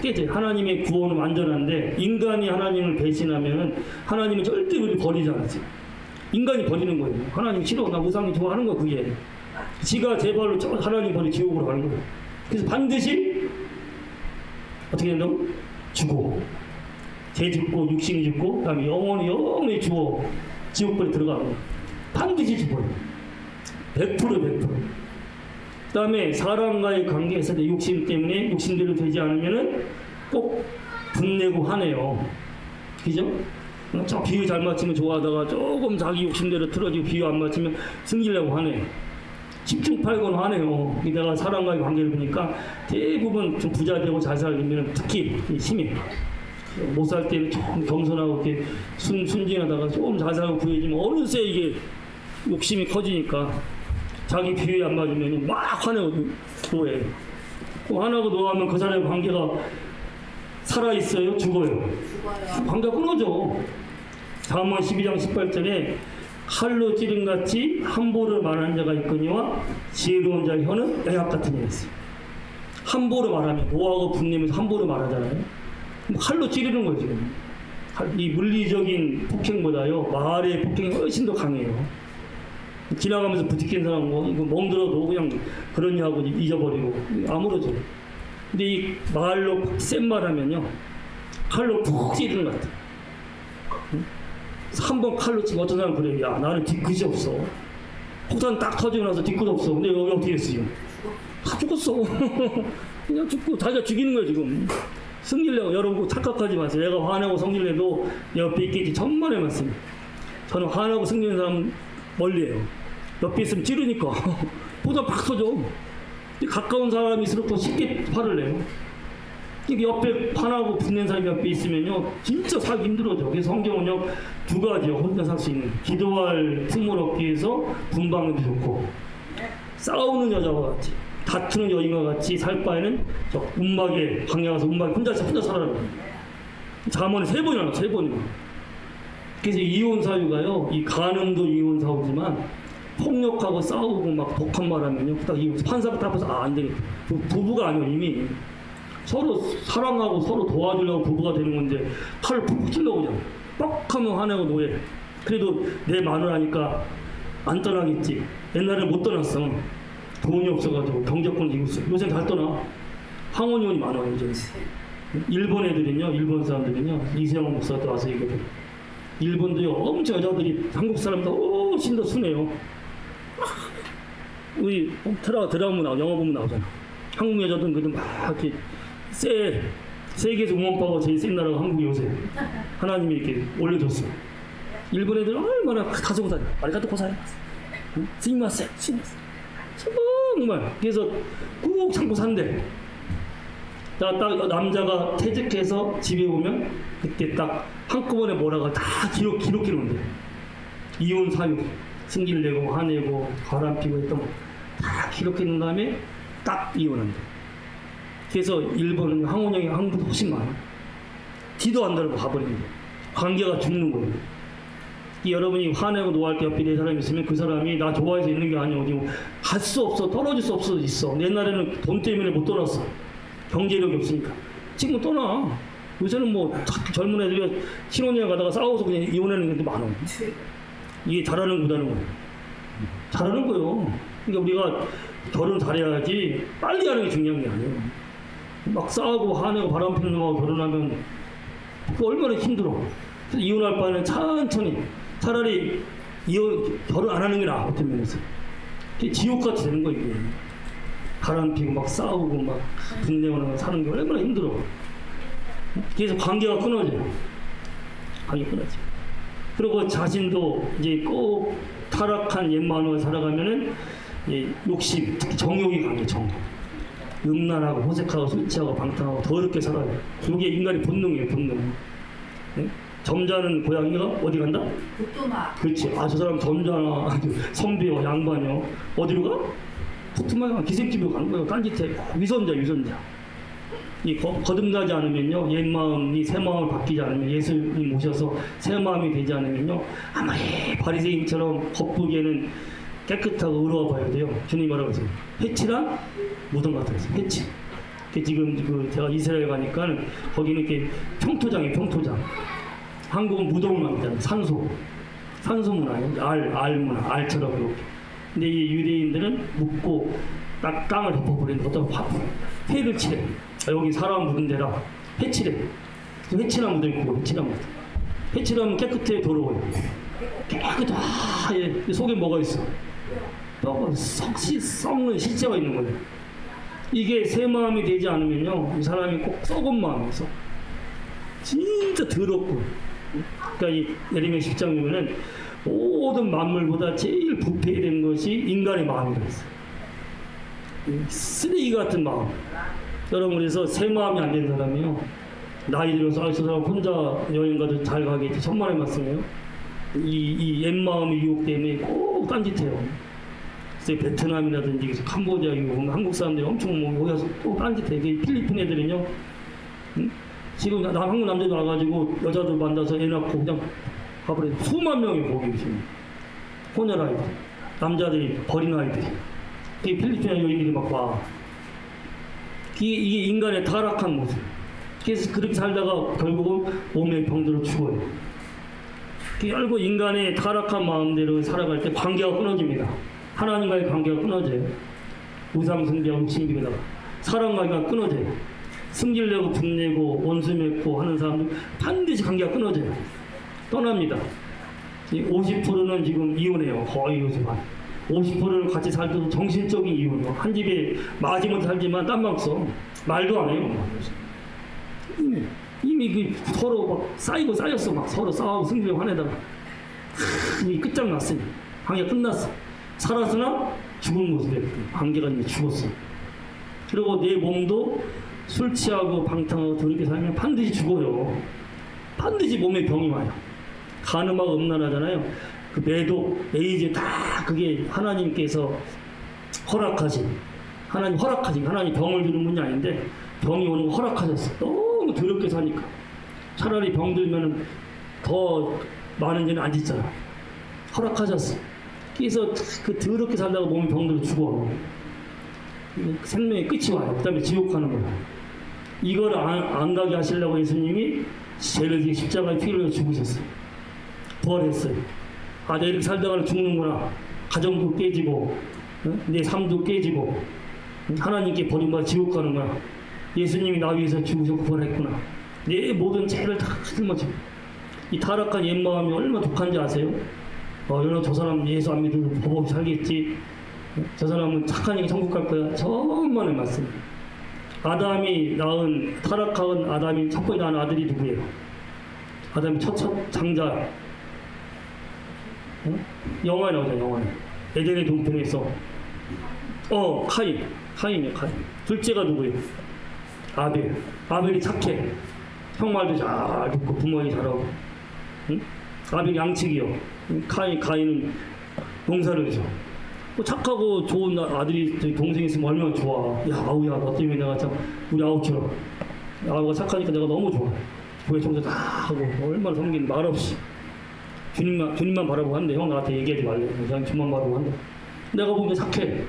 깨져요. 하나님의 구원은 완전한데 인간이 하나님을 배신하면 하나님은 절대 우리 버리지 않았어요. 인간이 버리는 거예요. 하나님 싫어. 나 우상이 좋아하는 거 그게. 지가 제 발로 하나님 버리 지옥으로 가는 거예요. 그래서 반드시 어떻게 된다고? 죽어. 죄 죽고 육신이 죽고 그다음에 영원히 죽어 지옥불에 들어가는 거예요. 반드시 죽어요. 100%. 그 다음에 사람과의 관계에서 내 욕심 때문에 욕심대로 되지 않으면은 꼭 분내고 화내요. 그죠? 저 비유 잘 맞추면 좋아하다가 조금 자기 욕심대로 틀어지고 비유 안 맞추면 승질내고 화내요. 집중팔곤 화내요. 내가 사람과의 관계를 보니까 대부분 좀 부자 되고 잘 살면 특히 심해. 못 살 때는 좀 겸손하고 이렇게 순진하다가 조금 잘 살고 구해지면 어느새 이게 욕심이 커지니까 자기 비유에 안 맞으면 막 화내고 노해. 화나고 노하면 그 사람의 관계가 살아있어요? 죽어요? 죽어요. 관계가 끊어져. 잠언 12장 18절에 칼로 찌른 같이 함부로 말하는 자가 있거니와 지혜로운 자의 혀는 애악 같은 게 있어요. 함부로 말하면 노하고 분내면서 함부로 말하잖아요. 칼로 찌르는 거예요 지금. 이 물리적인 폭행보다요 말의 폭행이 훨씬 더 강해요. 지나가면서 부딪힌 사람 뭐 이거 멍들어도 그냥 그러냐 하고 잊어버리고 아무렇죠. 근데 이 말로 센 말하면요 칼로 푹 찌르는 것 같아. 한 번 칼로 치면 어떤 사람은 그래. 야 나는 뒤끝이 없어. 폭탄 딱 터지고 나서 뒤끝 없어. 근데 여기 어떻게 했어 지금? 다 죽었어. 그냥 죽고 자기가 죽이는 거야 지금. 승질내고 여러분 착각하지 마세요. 내가 화내고 성질내도 옆에 있겠지. 천만의 말씀. 저는 화나고 승질내는 사람 멀리해요. 옆에 있으면 찌르니까 보다 팍 터져. 가까운 사람이 있을수록 더 쉽게 화를 내요. 옆에 화나고 분낸 사람이 옆에 있으면요 진짜 살기 힘들어져. 그래서 성경은요 두 가지요 혼자 살 수 있는 기도할 틈을 얻기 위해서 분방하는 게 좋고 싸우는 여자와 같이 다투는 여인과 같이 살 바에는 저 움막에 방에 가서 움막에 혼자 살아라. 잠언에 3번이나 나와 3번이나. 그래서 이혼 사유가요 이 간음도 이혼 사유지만 폭력하고 싸우고 막 독한 말하면요 딱 이 판사가 딱 앞에서 안 되겠다. 부부가 아니요 이미 서로 사랑하고 서로 도와주려고 부부가 되는 건데 칼을 푹 찔러 그냥 뻑 하면 화내고 노예. 그래도 내 마누라니까 안 떠나겠지. 옛날에 못 떠났어. 돈이 없어가지고 경제권 이웃어. 요새 잘 떠나. 황혼이혼이 많아요 이제. 일본 애들은요 일본 사람들은요 이세영 목사도 와서 얘기해요. 일본도요 엄청 여자들이 한국 사람보다 훨씬 더 순해요. 우리 드라마 나오 영화 보면 나오잖아. 한국 여자들은 그래도 막 이렇게 세계에서 응원파가 제일 센 나라가 한국이 요새 하나님이 이렇게 올려줬어. 일본 애들 얼마나 가지고 다녀. 아리가토 고사해. 스미마세. 정말 그래서 꾹 참고 산대. 딱 남자가 퇴직해서 집에 오면 그때 딱 한꺼번에 뭐라고 다 기록해놓는데 이혼 사유 승질 내고 화내고 바람피고 했던 거 다 기록해놓은 다음에 딱 이혼한대. 그래서 일본은 황혼형이 한국보다 훨씬 많아. 뒤도 안 달고 가버립니다. 관계가 죽는 거예요. 여러분이 화내고 노할 때 옆에 내 사람이 있으면 그 사람이 나 좋아해서 있는 게 아니야. 어디 갈 수 없어. 떨어질 수 없어. 있어. 옛날에는 돈 때문에 못 떠났어. 경제력이 없으니까. 지금은 떠나. 요새는 뭐 젊은 애들이 신혼여행 가다가 싸워서 그냥 이혼하는 애들도 많아. 이게 잘하는 못하는 거예요. 잘하는 거예요. 그러니까 우리가 결혼 잘해야지 빨리 하는 게 중요한 게 아니에요. 막 싸우고 화내고 바람 피는 놈하고 결혼하면 그 얼마나 힘들어. 그래서 이혼할 바에는 천천히 차라리 결혼 안 하는 게 나아. 어떤 면에서 지옥같이 되는 거예요. 이게. 바람 피고 막 싸우고 막 분내고 사는 게 얼마나 힘들어. 그래서 관계가 끊어져요. 관계가 끊어져. 그리고 자신도 이제 꼭 타락한 옛 마음으로 살아가면은 욕심, 특히 정욕이 강해. 정욕. 음란하고 호색하고 술 취하고 방탕하고 더럽게 살아요. 이게 인간의 본능이에요. 본능. 네? 점잖은 고양이가 어디 간다? 부뚜막. 그렇지. 아 저 사람 점잖아. 선비요 양반이요. 어디로 가? 부뚜막 기생집으로 가는 거예요. 딴짓해. 위선자. 이 거듭나지 않으면요 옛 마음이 새 마음을 바뀌지 않으면 예수님 오셔서 새 마음이 되지 않으면요 아무리 바리새인처럼 겉보기에는 깨끗하고 의로워 봐야 돼요. 주님이 뭐라고 했어요? 해치란 무덤 같다고 했어요. 해치. 지금 제가 이스라엘 가니까 거기는 이렇게 평토장이에요. 평토장. 한국은 무덤을 만들잖아요. 산소 문화예요. 알 문화. 알처럼 이렇게. 근데 이 유대인들은 묻고 딱 땅을 덮어버리는 어떤 회를 칠해. 여기 사람 묻은 데라 해치래. 해치란 무덤이 있고 해치란 무덤. 해치라면 깨끗해 더러워요. 깨끗해. 속에 뭐가 있어? 썩은 실체가 있는 거예요. 이게 새 마음이 되지 않으면요 이 사람이 꼭 썩은 마음이어서 진짜 더럽고. 그러니까 이 예레미야 10장 보면은 모든 만물보다 제일 부패된 것이 인간의 마음이라고 했어요. 쓰레기 같은 마음. 여러분 그래서 새 마음이 안 된 사람이요 나이 들어서 저 사람 혼자 여행 가도 잘 가겠지. 천만의 말씀이에요. 이 옛 마음의 유혹 때문에 꼭 딴짓해요. 그래서 베트남이라든지 캄보디아 보면 한국 사람들이 엄청 여기 와서 또 딴짓해. 필리핀 애들은요 지금 한국 남자들 와가지고 여자들 만나서 애 낳고 그냥 가버려. 수만 명이 거기 지금 혼혈 아이들, 남자들이 버린 아이들이. 이 필리핀 여인들이 막 와. 이게 인간의 타락한 모습. 그래서 그렇게 살다가 결국은 몸의 병들어 죽어요. 결국 인간의 타락한 마음대로 살아갈 때 관계가 끊어집니다. 하나님과의 관계가 끊어져요. 우상숭배하고 욕심기에다가 사랑관계가 끊어져요. 승질내고 분내고 원수 맺고 하는 사람들 반드시 관계가 끊어져요. 떠납니다. 50%는 지금 이혼해요. 거의 요즘 한 50%를 같이 살 때도 정신적인 이혼이요. 한 집에 맞으면 살지만 딴방 써. 말도 안 해요. 이미 그 서로 막 쌓였어. 막 서로 싸우고 승질내고 화내다가 이미 끝장났으니 관계가 끝났어. 살았으나 죽은 모습에 관계가 이미 죽었어. 그리고 내 몸도 술 취하고 방탕하고 더럽게 살면 반드시 죽어요. 반드시 몸에 병이 와요. 간음하고 음란하잖아요. 그 매독, 에이즈 다 그게 하나님께서 허락하신, 하나님 병을 주는 분이 아닌데 병이 오는 거 허락하셨어. 너무 더럽게 사니까. 차라리 병 들면은 더 많은 죄는 안 짓잖아. 허락하셨어. 그래서 그 더럽게 살다가 몸이 병들어 죽어. 생명의 끝이 와요. 그 다음에 지옥 가는 거야. 이걸 안 가게 하시려고 예수님이 죄를 지어 십자가에 피를 흘려 죽으셨어요. 부활했어요. 아, 내가 이렇게 살다가 죽는구나. 가정도 깨지고, 내 삶도 깨지고, 하나님께 버림받아 지옥 가는 거야. 예수님이 나 위해서 죽으셨고 부활했구나. 내 모든 죄를 다 짊어지고. 이 타락한 옛마음이 얼마나 독한지 아세요? 여러 저 사람 예수 안 믿어도 법 없이 살겠지. 저 사람은 착하니까 천국 갈 거야. 저만의 말씀. 아담이 낳은, 타락한 아담이 첫 번째 낳은 아들이 누구예요? 아담이 첫 장자. 영화에 나오잖아, 영화에. 에덴의 동편에서. 카인이야, 카인. 둘째가 누구예요? 아벨. 아벨이 착해. 형 말도 잘 듣고 부모님 잘하고. 응? 아벨이 양측이요. 가인은 농사를 져. 착하고 좋은 아들이 동생이 있으면 얼마나 좋아. 야, 아우야, 너 때문에 내가 참 우리 아우처럼. 아우가 착하니까 내가 너무 좋아. 교회 청소 다 하고 얼마나 섬기는 말없이. 주님만 바라보고 한대. 형 나한테 얘기하지 말래. 그냥 주님만 바라보고 한대. 내가 보기엔 착해.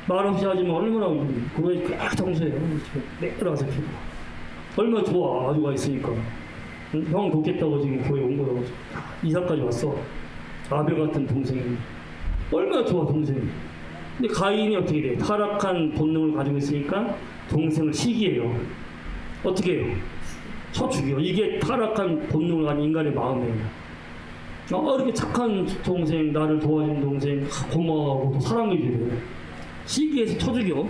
말없이 하지만 얼마나 교회 꽉 청소해요. 매일 와서 피고. 얼마나 좋아. 아주가 있으니까. 응? 형 돕겠다고 지금 교회 온 거예요. 이사까지 왔어. 아벨 같은 동생이. 얼마나 좋아, 동생이. 근데 가인이 어떻게 돼? 타락한 본능을 가지고 있으니까 동생을 시기해요. 어떻게 해요? 쳐 죽여. 이게 타락한 본능을 가진 인간의 마음이에요. 이렇게 착한 동생, 나를 도와준 동생, 고마워하고 또 사랑해주래요. 시기해서 쳐 죽여.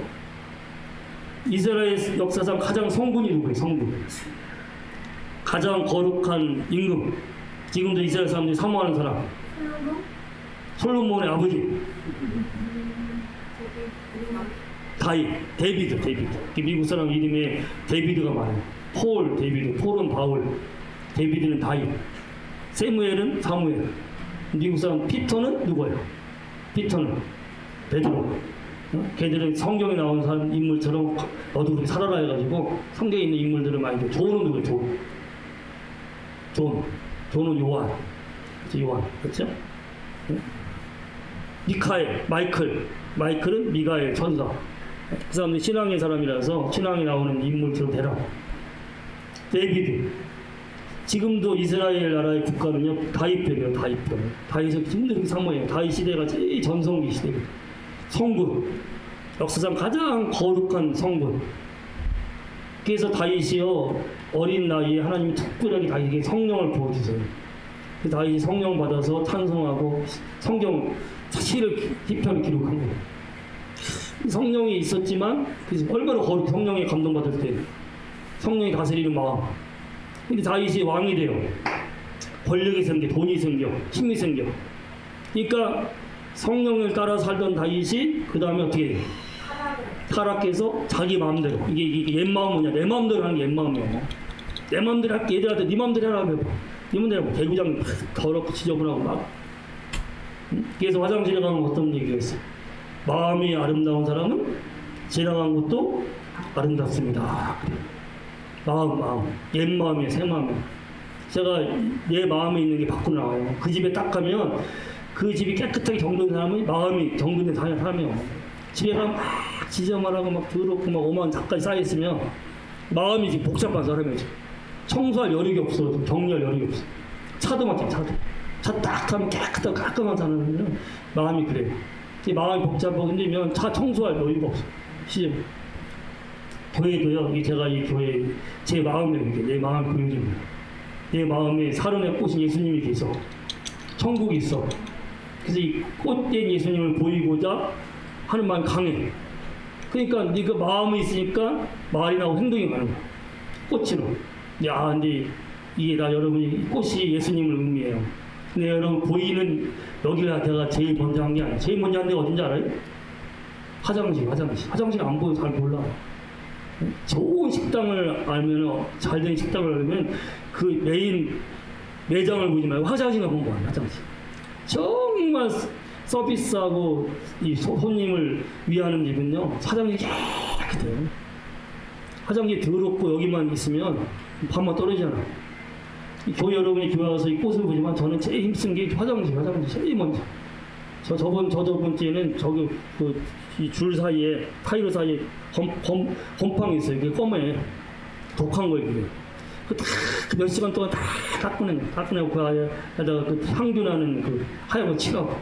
이스라엘 역사상 가장 성군이 누구예요? 성군. 가장 거룩한 임금. 지금도 이스라엘 사람들이 사모하는 사람. 솔로몬의 아버지. 데이비드. 미국 사람 이름에 데이비드가 많아요. 폴은 바울, 데이비드는 다윗, 세무엘은 사무엘. 미국 사람 피터는 누구예요? 피터는 베드로. 걔들은 성경에 나온 사람 인물처럼 너도 그렇게 살아라 해가지고 성경에 있는 인물들을 많이 줘. 존은 누구예요? 존은 요한. 그렇죠? 마이클은 미가엘 천사. 그 사람들이 신앙의 사람이라서 신앙에 나오는 인물처럼 되라. 데이비드. 지금도 이스라엘 나라의 국가는요, 다윗별이에요. 다윗을 지금도 그렇게 사모해요. 다윗 시대가 제일 전성기 시대예요. 성군. 역사상 가장 거룩한 성군. 그래서 다윗이요, 어린 나이에 하나님이 특별하게 다윗에게 성령을 부어주세요. 그 다윗이 성령 받아서 찬송하고 성경 시를 희편을 기록한 거예요. 성령이 있었지만 얼마나 거룩 성령에 감동받을 때 성령이 다스리는 마음. 근데 다윗이 왕이 돼요. 권력이 생겨, 돈이 생겨, 힘이 생겨. 그러니까 성령을 따라 살던 다윗이 그 다음에 어떻게 해요? 타락해서 자기 마음대로. 이게 옛 마음 뭐냐? 내 마음대로 하는 게 옛 마음이야. 내 마음대로 할게. 얘들한테 네 마음대로 하라고 해봐. 네 마음대로 하고 대구장 더럽고 지저분하고 막. 그래서 화장실에 가면 어떤 얘기가 있어? 마음이 아름다운 사람은 지나간 것도 아름답습니다. 마음. 옛 마음이에요, 새 마음이에요. 제가 내 마음에 있는 게 밖으로 나와요. 그 집에 딱 가면 그 집이 깨끗하게 정돈된 사람이 마음이 정돈된 사람이에요. 집에 가면 막 지저분하고 막 더럽고 막 오만 작까지 쌓여있으면 마음이 지금 복잡한 사람이죠. 청소할 여력이 없어. 정리할 여력이 없어. 차도 마찬가지, 차 딱 타면 깨끗하고 깔끔한 사람은 마음이 그래요. 이 마음이 복잡하고 힘들면 차 청소할 여유가 없어. 시즌. 교회도요, 제가 이 교회, 제 마음에, 내 마음을 보여줍니다. 내 마음에 살은의 꽃인 예수님이 계셔. 천국이 있어. 그래서 이 꽃된 예수님을 보이고자 하는 마음이 강해. 그러니까 네가 마음이 있으니까 말이 나오고 행동이 가는 거야. 꽃으로. 야, 근데 이게 나 여러분이 꽃이 예수님을 의미해요. 근데 여러분 보이는 여기가 제가 제일 먼저 한 게 아니에요. 제일 먼저 한 데가 어딘지 알아요? 화장실. 화장실 안 보여 잘 몰라. 좋은 식당을 알면, 잘 된 식당을 알면 그 메인 매장을 보지 말고 화장실을 보는 거야. 화장실. 정말 서비스하고 이 손님을 위하는 집은요, 화장실이 깨끗해요. 화장실이 더럽고 여기만 있으면 밥만 떨어지잖아. 교회 여러분이 교회 와서 이 꽃을 보지만 저는 제일 힘쓴 게 화장실 제일 먼저. 저번 주에는 저기 이 줄 사이에 타일로 사이에 곰팡이 있어요. 그게 검해. 독한 거예요, 그게. 몇 시간 동안 다 닦아내고 그 안에다가 그 향균 나는 그 하얀 거 칠하고.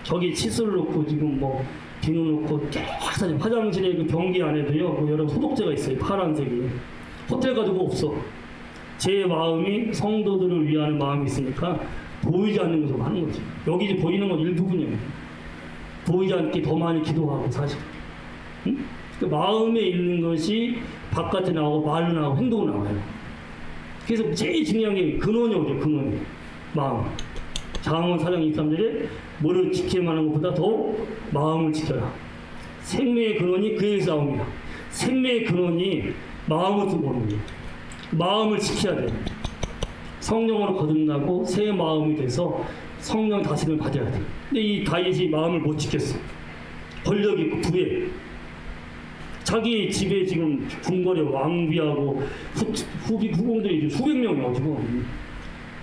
저기 칫솔 넣고 지금 뭐 비누 넣고 깨끗하게 화장실에 그 변기 안에도요, 그 여러 소독제가 있어요. 파란색이. 호텔 가지고 없어. 제 마음이 성도들을 위하는 마음이 있으니까 보이지 않는 것을 하는 거죠. 여기 보이는 건 일부분이에요. 보이지 않게 더 많이 기도하고 사실. 응? 그 마음에 있는 것이 바깥에 나오고 말로 나오고 행동으로 나와요. 그래서 제일 중요한 게 근원이 오죠. 근원이. 마음. 잠언 4장 23절에 뭐를 지킬 만한 것보다 더 마음을 지켜라. 생명의 근원이 그에서 나옵니다. 생명의 근원이 마음으로 오는 거예요. 마음을 지켜야 돼요. 성령으로 거듭나고 새 마음이 돼서 성령 다스림을 받아야 돼요. 근데 이 다윗이 마음을 못 지켰어. 권력이 있고 부에. 자기 집에 지금 궁궐에 왕비하고 후공들이 수백 명이어가지고.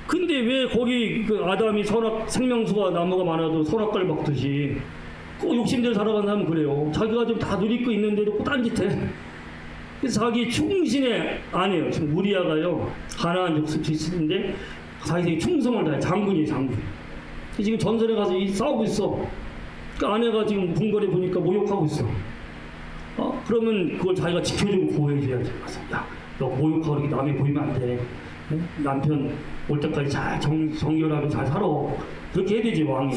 근데 왜 거기 그 아담이 생명수가 나무가 많아도 선악과를 먹듯이 꼭 욕심대로 살아가는 사람은 그래요. 자기가 좀 다 누릴 거 있는데도 딴짓해. 그래서 자기 충신의 아내요. 지금 우리아가요. 가나안 족속인데 자기 충성을 다해. 장군이에요, 장군. 지금 전선에 가서 싸우고 있어. 그 아내가 지금 궁궐에 보니까 모욕하고 있어. 그러면 그걸 자기가 지켜주고 보호해줘야지. 그래서 야, 너 모욕하고 그렇게 남이 보이면 안 돼. 남편 올 때까지 잘 정결하게 잘 살아. 그렇게 해야 되지, 왕이.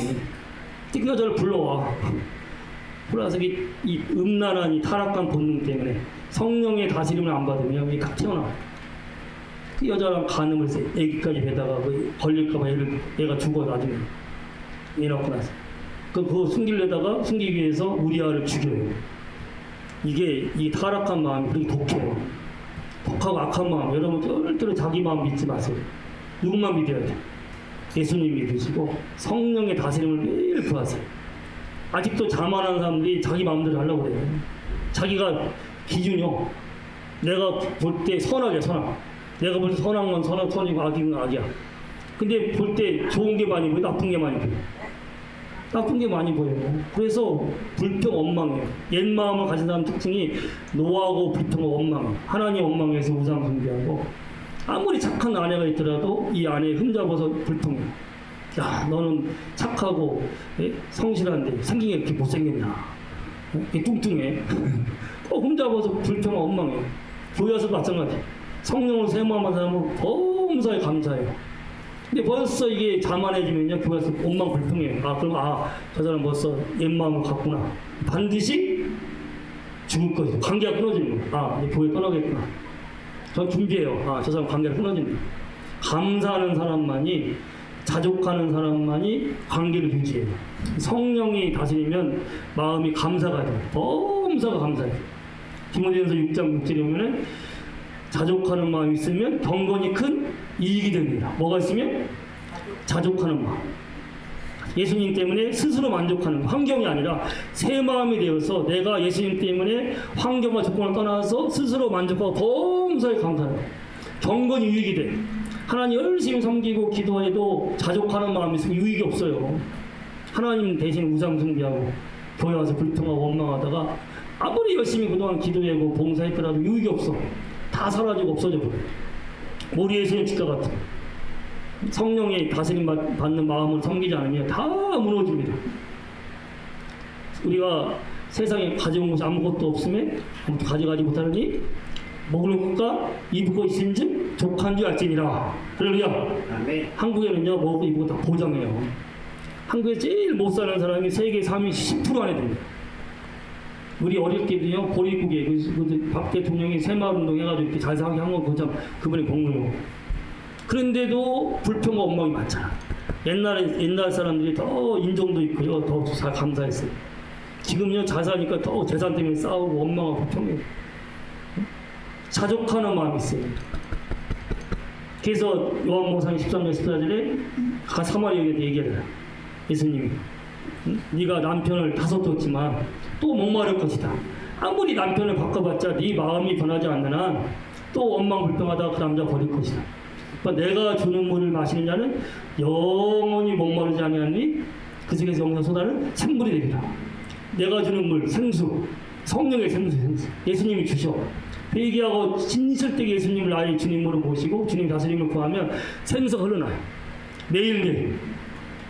그 여자를 불러와. 불러서 이 음란한 이 타락한 본능 때문에 성령의 다스림을 안 받으면 이게 각 튀어나와요. 그 여자랑 간음을 해서 애기까지 배다가 걸릴까봐 애가 죽어 나중에. 애 낳고 나서. 그거 숨기기 위해서 우리아를 죽여요. 이게 타락한 마음이 그렇게 독해요. 독하고 악한 마음. 여러분 절대로 자기 마음 믿지 마세요. 누구만 믿어야 돼? 예수님 믿으시고 성령의 다스림을 매일 구하세요. 아직도 자만한 사람들이 자기 마음대로 하려고 그래요. 자기가 기준이요. 내가 볼 때 선악이야, 선악. 내가 볼 때 선한 건 선이고 악인 건 악이야. 근데 볼 때 좋은 게 많이 보여, 나쁜 게 많이 보여. 나쁜 게 많이 보여요. 그래서 불평 원망해요. 옛 마음을 가진 사람 특징이 노하고 불평 원망. 하나님 원망해서 우상 숭배하고 아무리 착한 아내가 있더라도 이 아내에 흠잡아서 불평해요. 야, 너는 착하고 성실한데 생긴 게 이렇게 못생겼냐? 이렇게 뚱뚱해. 흠잡아서 불평 원망해요. 교회 와서도 마찬가지. 성령으로 새 마음한 사람은 범사에 감사해요. 근데 벌써 이게 자만해지면요, 교회에서 원망 불평해요. 그럼 저 사람 벌써 옛 마음을 갖구나. 반드시 죽을 것이죠. 관계가 끊어지는 거예요. 이제 교회 떠나겠구나. 전 준비해요. 저 사람 관계가 끊어진다. 감사하는 사람만이, 자족하는 사람만이 관계를 유지해요. 성령이 다스리면 마음이 감사가 돼요. 범사가 감사해요. 디모데전서 6장 6절에 보면은 자족하는 마음이 있으면 경건이 큰 이익이 됩니다. 뭐가 있으면? 자족하는 마음. 예수님 때문에 스스로 만족하는 환경이 아니라 새 마음이 되어서 내가 예수님 때문에 환경과 조건을 떠나서 스스로 만족하고 감사해. 경건이 유익이 돼. 하나님 열심히 섬기고 기도해도 자족하는 마음이 있으면 유익이 없어요. 하나님 대신 우상 숭배하고 교회 와서 불평하고 원망하다가 아무리 열심히 그동안 기도하고 봉사했더라도 유익이 없어. 다 사라지고 없어져 버려. 머리에 새는 직과 같아. 성령의 다스림 받는 마음을 섬기지 않으면 다 무너집니다. 우리가 세상에 가져온 것이 아무것도 없으면 아무것도 가져가지 못하느니 먹을 것과 입을 것 있은즉 족한 줄 알지니라. 할렐루야. 한국에는요 먹고 입고 다 보장해요. 한국에 제일 못 사는 사람이 세계 3위 10% 안에 듭니다. 우리 어릴 때도요 보릿고개 박 대통령이 새마을운동 해가지고 이렇게 잘 사게 한 건 그참 그분의 공로요. 그런데도 불평과 원망이 많잖아. 옛날 사람들이 더 인정도 있고요 더 잘 감사했어요. 지금요 잘 사니까 더 재산 때문에 싸우고 원망하고 불평해요. 자족하는 마음이 있어요. 그래서 요한복음 13장 14절에 사마리아에게 얘기하잖아요. 예수님이 네가 남편을 5 뒀지만 또 목마를 것이다. 아무리 남편을 바꿔봤자 네 마음이 변하지 않는 한 또 원망 불평하다가 그 남자 버릴 것이다. 그러니까 내가 주는 물을 마시는 자는 영원히 목마르지 아니하니 그 속에서 영생 쏟아는 샘물이 되리라. 내가 주는 물 생수, 성령의 생수. 예수님이 주셔. 회개하고 진실되게 예수님을 나의 주님으로 모시고 주님 다스림을 구하면 생수가 흘러나요. 매일매일.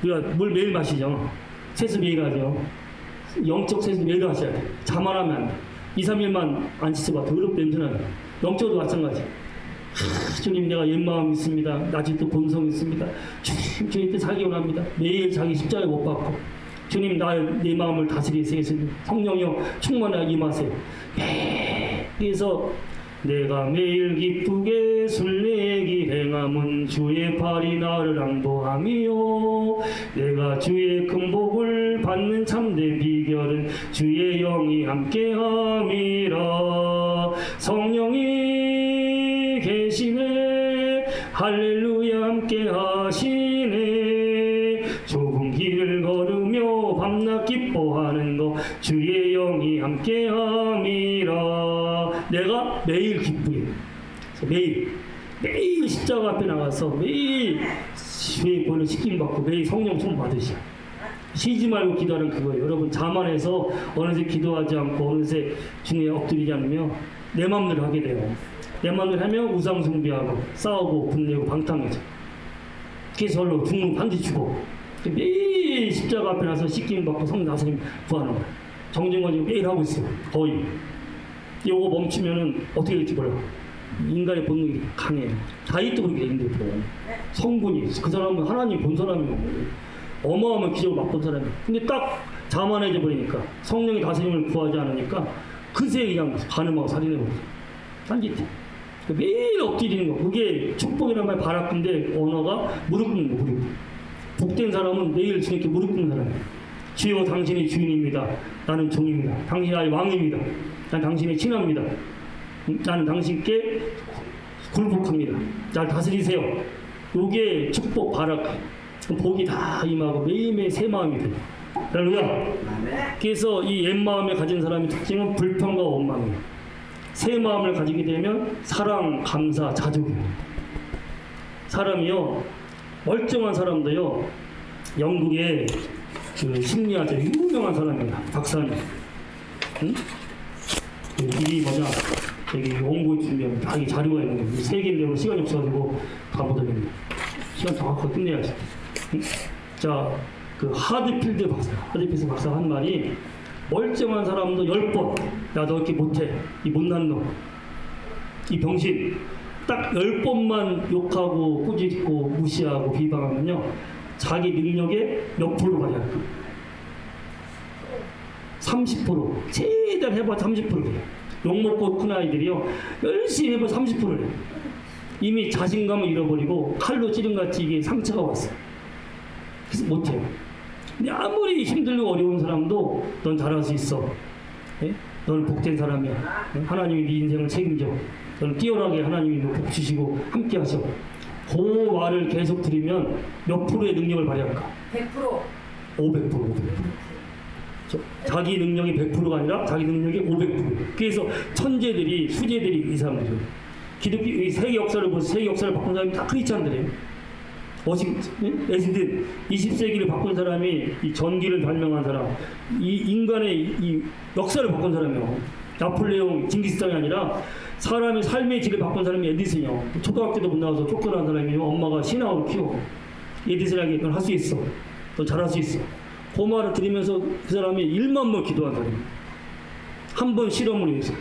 우리가 물 매일 마시죠. 세수 매일 하죠. 영적 세수 매일 하셔야 돼. 자만하면 안 돼. 2, 3일만 안 씻어봐. 더럽 냄새나요. 영적도 마찬가지. 주님 내가 옛마음이 있습니다. 아직도 본성이 있습니다. 주님 때 살기 원합니다. 매일 자기 십자가에 못 박고 주님 내 마음을 다스리세요. 성령이여 충만하게 임하세요. 그래서 내가 매일 기쁘게 술래기 행함은 주의 팔이 나를 양보함이요 내가 주의 큰 복을 받는 참된 비결은 주의 영이 함께함이라. 성령이 계시네 할렐루야 함께하시네. 좁은 길을 걸으며 밤낮 기뻐하는 거 주의 영이 함께함이라. 내가 매일 기쁘게 매일 십자가 앞에 나가서 매일 주의 본을 시킴받고 매일 성령 총 받으시오. 쉬지 말고 기도하는 그거예요. 여러분 자만해서 어느새 기도하지 않고 어느새 주님에 엎드리지 않으면 내 맘대로 하게 돼요. 내 맘대로 하면 우상 숭배하고 싸우고 분내고 방탕해져. 그래서 절로 죽는 반드시 죽어. 매일 십자가 앞에 나서 시킴받고 성령 다스림 구하는 거예요. 정증가지고 매일 하고 있어요. 거의. 요거 멈추면은 어떻게 될지 몰라. 인간의 본능이 강해요. 다윗도 그렇게 되는데 성분이 그 사람은 하나님 본 사람이고 어마어마한 기적을 맛본 사람이에요. 근데 딱 자만해져 버리니까 성령의 다스림을 구하지 않으니까 그새 그냥 간음하고 살인해버려요. 딴짓해. 매일 엎드리는 거 그게 축복이란 말 바라쁜데 언어가 무릎 꿇는 거. 무릎. 복된 사람은 매일 주님께 무릎 꿇는 사람이에요. 주여 당신이 주인입니다. 나는 종입니다. 당신이 나의 왕입니다. 난 당신의 친합니다. 나는 당신께 굴복합니다. 날 다스리세요. 요게 축복 바락 복이 다 임하고 매일매일 새 마음이 돼요. 할렐루야. 그래서 이 옛마음을 가진 사람의 특징은 불평과 원망이에요. 새 마음을 가지게 되면 사랑, 감사, 자족이에요. 사람이요 멀쩡한 사람도요 영국의 그 심리학자 유명한 사람입니다. 박사님. 응? 이 뭐냐 여기 원고 준비하면 다 이 자료가 있는 거예요. 세 개인데 시간이 없어가지고 다 못하겠네요. 시간 정확하게 끝내야지. 응? 자, 그 하드필드 박사 한 말이 멀쩡한 사람도 10번 야 너 이렇게 못해 이 못난 놈 이 병신 딱 10번만 욕하고 꾸짖고 무시하고 비방하면요 자기 능력의 몇 프로 가냐 30% 최대한 해봐야 30%예요. 욕먹고 큰 아이들이요 열심히 해봐야 30%예요. 이미 자신감을 잃어버리고 칼로 찌른같이 이게 상처가 왔어요. 그래서 못해요. 근데 아무리 힘들고 어려운 사람도 넌 잘할 수 있어. 예? 너는 복된 사람이야. 하나님이 네 인생을 책임져. 너는 뛰어나게 하나님이 복 주시고 함께 하셔. 그 말을 계속 들으면 몇 프로의 능력을 발휘할까? 100%. 500%. 자기 능력이 100%가 아니라 자기 능력이 500%. 그래서 천재들이 수재들이 이 사람들이에요. 기독교 세계 역사를 보세요. 세계 역사를 바꾼 사람이 다 크리스찬들이에요. 에스딘 20세기를 바꾼 사람이 이 전기를 발명한 사람, 이 인간의 이 역사를 바꾼 사람이요. 나폴레옹, 징기스칸이 아니라 사람의 삶의 질을 바꾼 사람이 에디슨이요. 초등학교도 못 나와서 쫓겨난 사람이요. 엄마가 신앙으로 키워. 에디슨에게 넌 할 수 있어. 넌 잘할 수 있어. 그 말을 들으면서 그 사람이 1만 번 기도한 사람이에요. 한 번 실험을 위해서.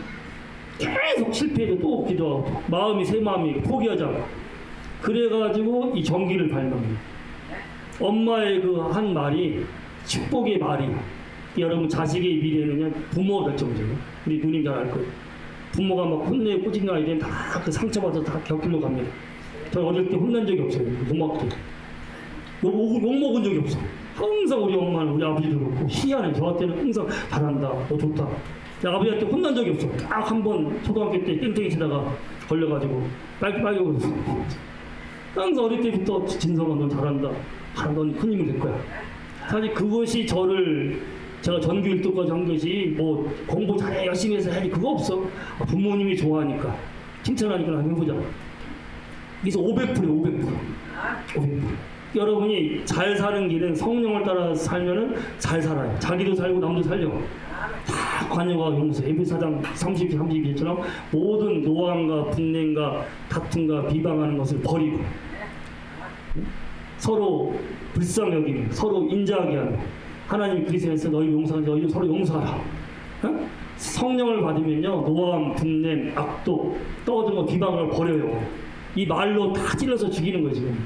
계속 실패해도 또 기도하고 마음이 새 마음이고 포기하지 않고 그래가지고 이 전기를 발명해요. 엄마의 그 한 말이 축복의 말이 여러분 자식의 미래는요 부모가 결정져요. 우리 누님 잘 알 거예요. 부모가 막 혼내고 꾸짖는 아이들은 다 그 상처받아서 다 격길로 갑니다. 저 어릴 때 혼난 적이 없어요. 부모한테 욕 먹은 적이 없어. 항상 우리 엄마는 우리 아버지도 그렇고 희한해. 저한테는 항상 잘한다, 너 좋다. 아버지한테 혼난 적이 없어. 딱 한 번 초등학교 때 땡땡이 치다가 걸려가지고 빨개 그랬어. 항상 어릴 때부터 진성아 넌 잘한다. 넌 큰 힘이 될 거야. 사실 그것이 제가 전교 1등까지 한 것이 뭐 공부 잘해 열심히 해서 해야지 그거 없어. 부모님이 좋아하니까 칭찬하니까 한번 해보자. 그래서 500%. 여러분이 잘 사는 길은 성령을 따라 살면은 잘 살아요. 자기도 살고 남도 살려. 다 관여가 용서. 에베소 4장 32처럼 모든 노함과 분냄과 다툼과 비방하는 것을 버리고 서로 불쌍히 여기고 서로 인자하게 하고 하나님 그리스도에서 너희 용서하는 너희도 서로 용서하라. 어? 성령을 받으면요 노함, 분냄, 악독, 떠드는 거 비방을 버려요. 이 말로 다 찔러서 죽이는 거예요 지금.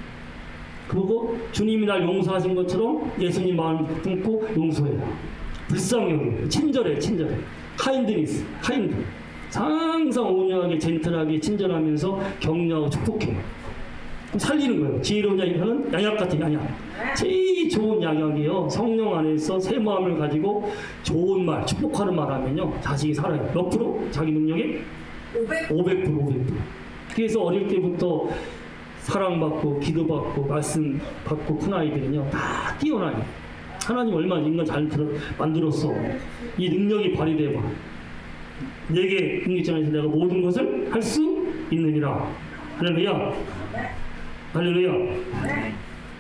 그리고 주님이 날 용서하신 것처럼 예수님 마음을 품고 용서해요. 불쌍히 여기고 친절해. 카인드니스. 항상 온유하게 젠틀하게 친절하면서 격려하고 축복해요. 살리는 거예요. 지혜로운 자는 양약 같은 양약. 제일 좋은 양약이에요. 성령 안에서 새 마음을 가지고 좋은 말, 축복하는 말 하면요. 자식이 살아요. 몇 프로? 자기 능력이? 500%. 그래서 어릴 때부터 사랑받고 기도받고 말씀 받고 큰 아이들은요. 다 뛰어나요. 하나님 얼마나 인간 잘 만들었어. 이 능력이 발휘되고 내게 국립전에서 내가 모든 것을 할 수 있느니라. 할렐루야.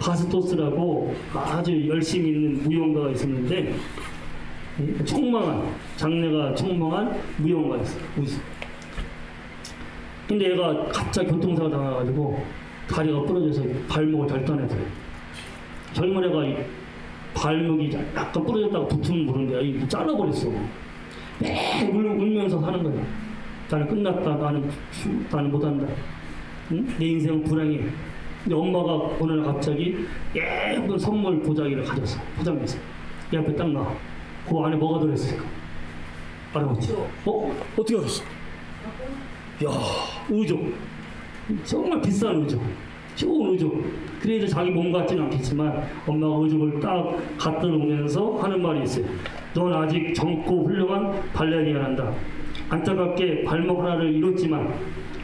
바스토스라고 아주 열심히 있는 무용가가 있었는데 장래가 청망한 무용가였어요. 근데 얘가 갑자기 교통사고 당해가지고 다리가 부러져서 발목을 절단해서 젊은 애가 이 발목이 약간 부러졌다가 붙으면 모르는데 잘라버렸어. 매일 울면서 사는 거야. 나는 끝났다. 나는 못한다. 응? 내 인생은 불행해. 근데 엄마가 어느 날 갑자기 예쁜 선물 보자기를 가져왔어. 포장해서 이 앞에 딱 놔. 그 안에 뭐가 들어있을까? 알아보지. 어떻게 알았어? 야, 의족. 정말 비싼 의족. 좋은 의족. 그래도 자기 몸 같지는 않겠지만 엄마가 의족을 딱 갖다 놓으면서 하는 말이 있어요. 넌 아직 젊고 훌륭한 발레리아란다. 안타깝게 발목 하나를 잃었지만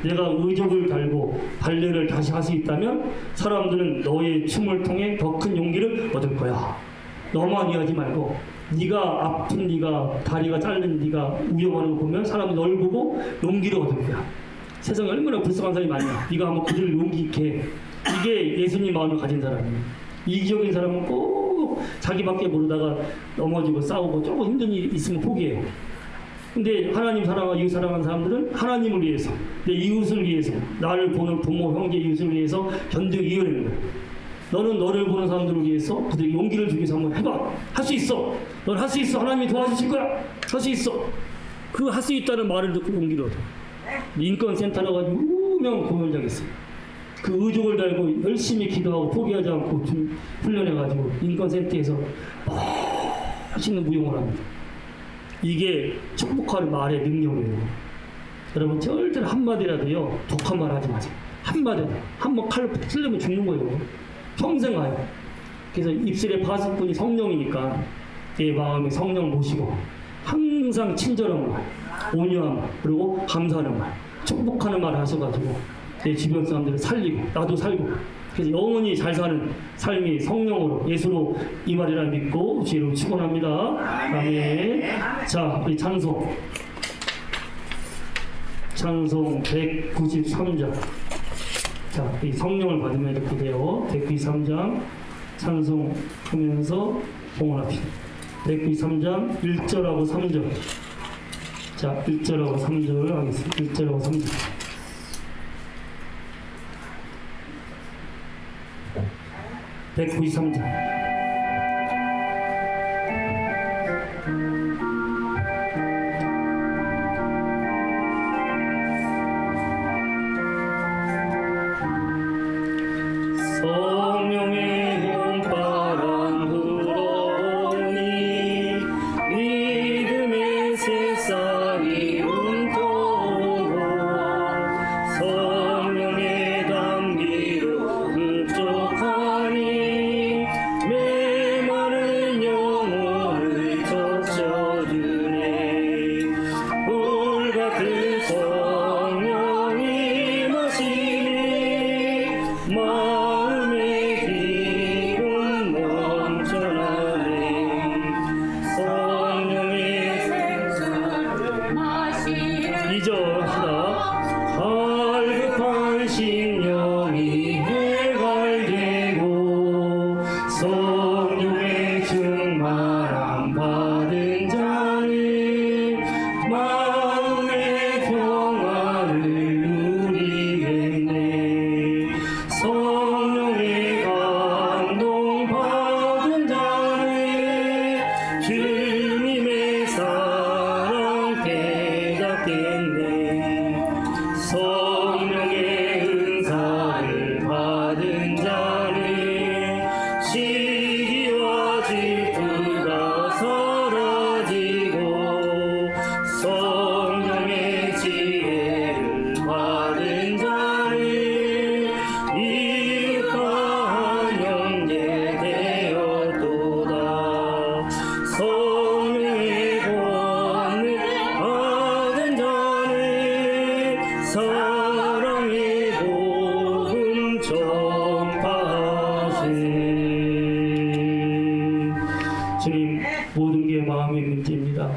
내가 의족을 달고 발레를 다시 할 수 있다면 사람들은 너의 춤을 통해 더 큰 용기를 얻을 거야. 너만 이해하지 말고 네가 아픈 네가 다리가 잘린 네가 위험하는 거 보면 사람이 널 보고 용기를 얻을 거야. 세상에 얼마나 불쌍한 사람이 많냐. 네가 한번 그들을 용기 있게 해. 이게 예수님 마음을 가진 사람이에요. 이기적인 사람은 꼭 자기밖에 모르다가 넘어지고 싸우고 조금 힘든 일이 있으면 포기해요. 근데 하나님 사랑하고 이웃 사랑하는 사람들은 하나님을 위해서 내 이웃을 위해서 나를 보는 부모, 형제, 이웃을 위해서 견디고 이겨내는 거예요. 너는 너를 보는 사람들을 위해서 그들에게 용기를 주기 위해서 한번 해봐. 할 수 있어. 넌 할 수 있어. 하나님이 도와주실 거야. 할 수 있어. 그 할 수 있다는 말을 듣고 용기를 얻어. 인권센터라고 가지고 유명 공연자가 있어요. 그 의족을 달고 열심히 기도하고 포기하지 않고 훈련해가지고 인권센터에서 멋있는 무용을 합니다. 이게 축복하는 말의 능력이에요. 여러분 절대로 한마디라도요 독한 말 하지 마세요. 한마디라도 한번 칼로 찔르면 죽는 거예요. 평생 가요. 그래서 입술에 파수꾼이 성령이니까 내 마음에 성령 모시고 항상 친절한 말, 온유한 말, 그리고 감사하는 말, 축복하는 말 하셔가지고 내 주변 사람들을 살리고 나도 살고 그래서 영원히 잘 사는 삶이 성령으로 예수로 이 말이라 믿고 주의로 축원합니다. 아멘. 자, 우리 찬송 찬송 193장. 자, 이 성령을 받으면 이렇게 돼요. 193장 찬송하면서 봉헌합시다. 193장 1절하고 3절. 자, 1절하고 3절 하겠습니다. 1절하고 3절. (193장) 성령의 봄바람 불어오니 믿음의 새싹이 움터오고 성령의 담비로 흡족하니 메마른 영혼을 적셔주네. 불같은 성령이 마시니 마음의 기쁨 넘쳐나네. 성령의 생수를 마시는 2절 합시다. 갈급한 심령이 해갈되고 성령의 충만함 받은 자는 마음의 평안을 누리겠네. 성령의 감동 받은 자는 주님의 사랑 깨닫겠네. 성령의 은사를 받은 자는 시기와 질투가 사라지고 성령의 지혜를 받은 자는 이윽한 형제 되었도다. 성령의 권을 받은 자는 사랑의 복음 전파하세. 주님, 모든 게 마음의 문제입니다.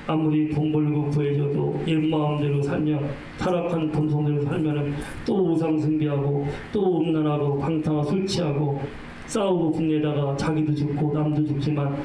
아무리 돈 벌고 구해줘도 옛 마음대로 살면, 타락한 본성대로 살면은 또 우상 숭배하고 또 음란하고 방탕하고 술 취하고 싸우고 분내다가 자기도 죽고 남도 죽지만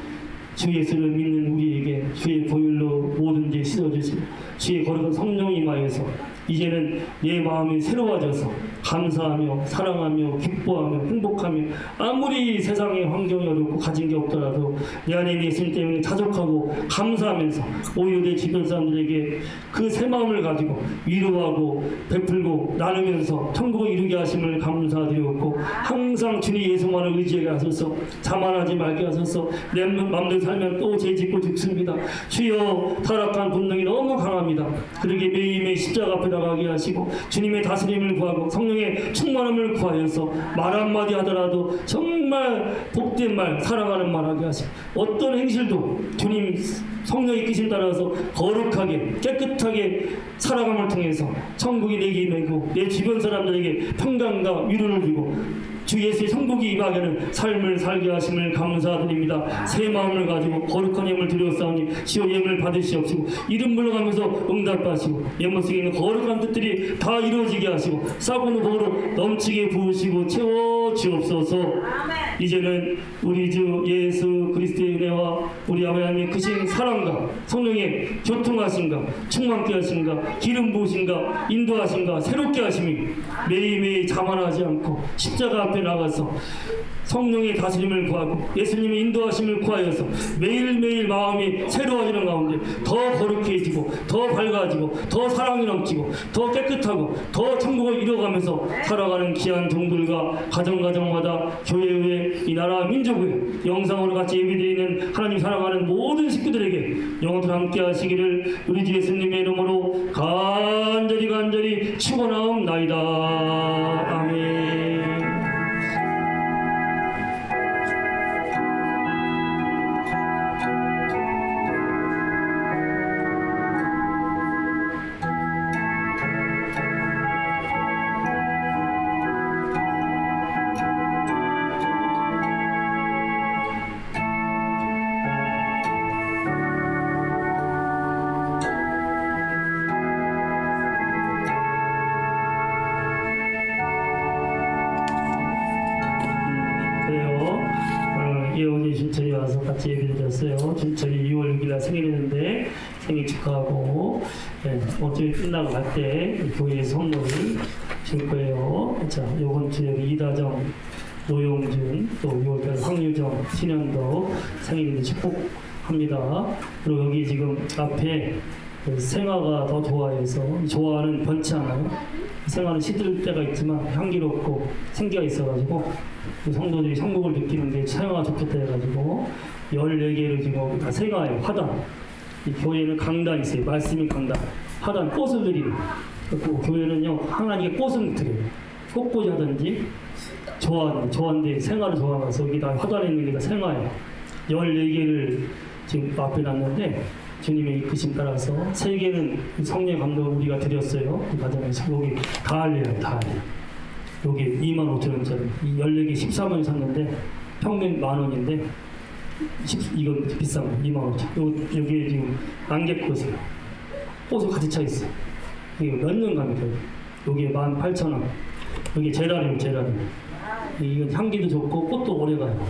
주 예수를 믿는 우리에게 주의 보혈로 모든 죄 씻어주시고 주의 거룩한 성령이 임하여서 이제는 내 마음이 새로워져서 감사하며 사랑하며 기뻐하며 행복하며 아무리 세상의 환경이 어렵고 가진 게 없더라도 내 안에 예수님 때문에 자족하고 감사하면서 오히려 내 주변 사람들에게 그 새 마음을 가지고 위로하고 베풀고 나누면서 천국을 이루게 하심을 감사드렸고 항상 주님 예수만을 의지하게 하소서. 자만하지 말게 하소서. 내 마음대로 살면 또 죄짓고 죽습니다. 주여, 타락한 본능이 너무 강합니다. 그러게 매일매일 십자가 앞에 나가게 하시고 주님의 다스림을 구하고 성령의 충만함을 구하여서 말 한마디 하더라도 정말 복된 말, 사랑하는 말 하게 하시고 어떤 행실도 주님 성령의 이끄심 따라서 거룩하게 깨끗하게 살아감을 통해서 천국이 내게 임하고 내 주변 사람들에게 평강과 위로를 주고 주 예수의 성복이 임하게는 삶을 살게 하심을 감사드립니다. 새 마음을 가지고 거룩한 예물 드렸사오니 시오 예물 받으시옵시고 이름 불러가면서 응답하시고 예물 속에 있는 거룩한 뜻들이 다 이루어지게 하시고 싹은 복으로 넘치게 부으시고 채워주옵소서. 이제는 우리 주 예수 그리스도의 은혜와 우리 아버지 하나님의 크신 사랑과 성령의 교통하심과 충만케 하심과 기름 부으심과 인도하심과 새롭게 하심이 매일매일 자만하지 않고 십자가 앞에 나가서 성령의 다스림을 구하고 예수님의 인도하심을 구하여서 매일매일 마음이 새로워지는 가운데 더 거룩해지고 더 밝아지고 더 사랑이 넘치고 더 깨끗하고 더 천국을 이뤄가면서 살아가는 귀한 종들과 가정마다 교회의 이 나라 민족의 영상으로 같이 예배드리는 하나님 사랑하는 모든 식구들에게 영원토록 함께 하시기를 우리 주 예수님의 이름으로 간절히 축원하옵나이다. 아멘. 되었어요. 저희 2월 6일 날 생일이었는데 생일 축하하고 어차피 끝나고 갈 때 교회에 선물을 줄 거예요. 자, 요번 주에 이다정, 노용준, 또 6월달 황유정, 신현도 생일인데 축복합니다. 그리고 여기 지금 앞에 생화가 더 좋아해서 좋아하는 변치 않아요. 생화는 시들 때가 있지만 향기롭고 생기가 있어가지고 성도들이 성목을 느끼는 게 생화가 좋겠다 해가지고 14개를 지금 다 생화예요. 화단. 이 교회는 강단이 있어요. 말씀이 강단. 화단 꽃을 드리는. 그 교회는요 하나님께 꽃을 드려요. 꽃꽂이 하든지 좋아하는데 생화를 좋아해서 여기다 화단에 있는 게 다 생화예요. 14개를 지금 앞에 놨는데 주님의 이끄심 따라서 3개는 성령 감동을 우리가 드렸어요. 그 과정에서 여기 가을이에요. 여기 25,000원짜리 이 14개 14만 샀는데 평균 10,000원인데 이건 비싼 거 25,000원. 여기에 지금 안개꽃이에요. 꽃이 같이 차 있어요. 이게 몇 년 갑니까? 여기에 18,000원. 여기 제라늄. 이건 향기도 좋고 꽃도 오래 가요.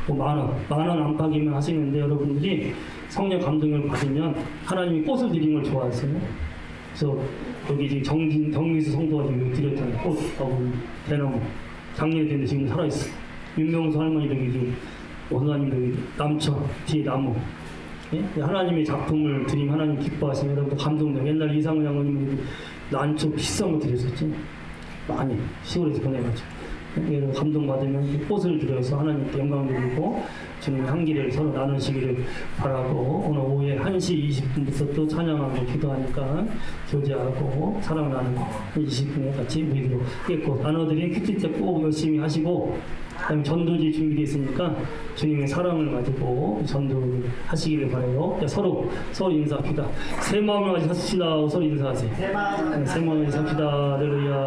10,000원 안팎이면 하시는데 여러분들이 성령 감동을 받으면 하나님이 꽃을 드리는 걸 좋아하세요. 그래서 여기 지금 정미수 성도가 지금 드렸잖아요. 꽃하고 대나무. 작년에 됐는데 지금 살아있어. 윤명수 할머니도 여기 지금 원사님도 여기 남천 뒤에 나무. 예? 하나님의 작품을 드리면 하나님 기뻐하시면 여러분 감동돼요. 옛날 이상훈 장로님은 난초 비싼 거 드렸었죠. 많이 시골에서 보내가지고. 이런 감동받으면 꽃을 드려서 하나님께 영광 드리고 주님의 향기를 서로 나누시기를 바라고 오늘 오후에 1시 20분부터 또 찬양하고 기도하니까 교제하고 사랑 나누고 20분에 같이 모이도록 하겠고 나눠드린 큐티 때 꼭 열심히 하시고 그다음에 전도지 준비되어 있으니까 주님의 사랑을 가지고 전도를 하시기를 바라요. 서로 인사합시다. 새 마음을 가지고 삽시다. 서로 인사하세요. 새 마음을 가지고 삽시다. 할렐루야.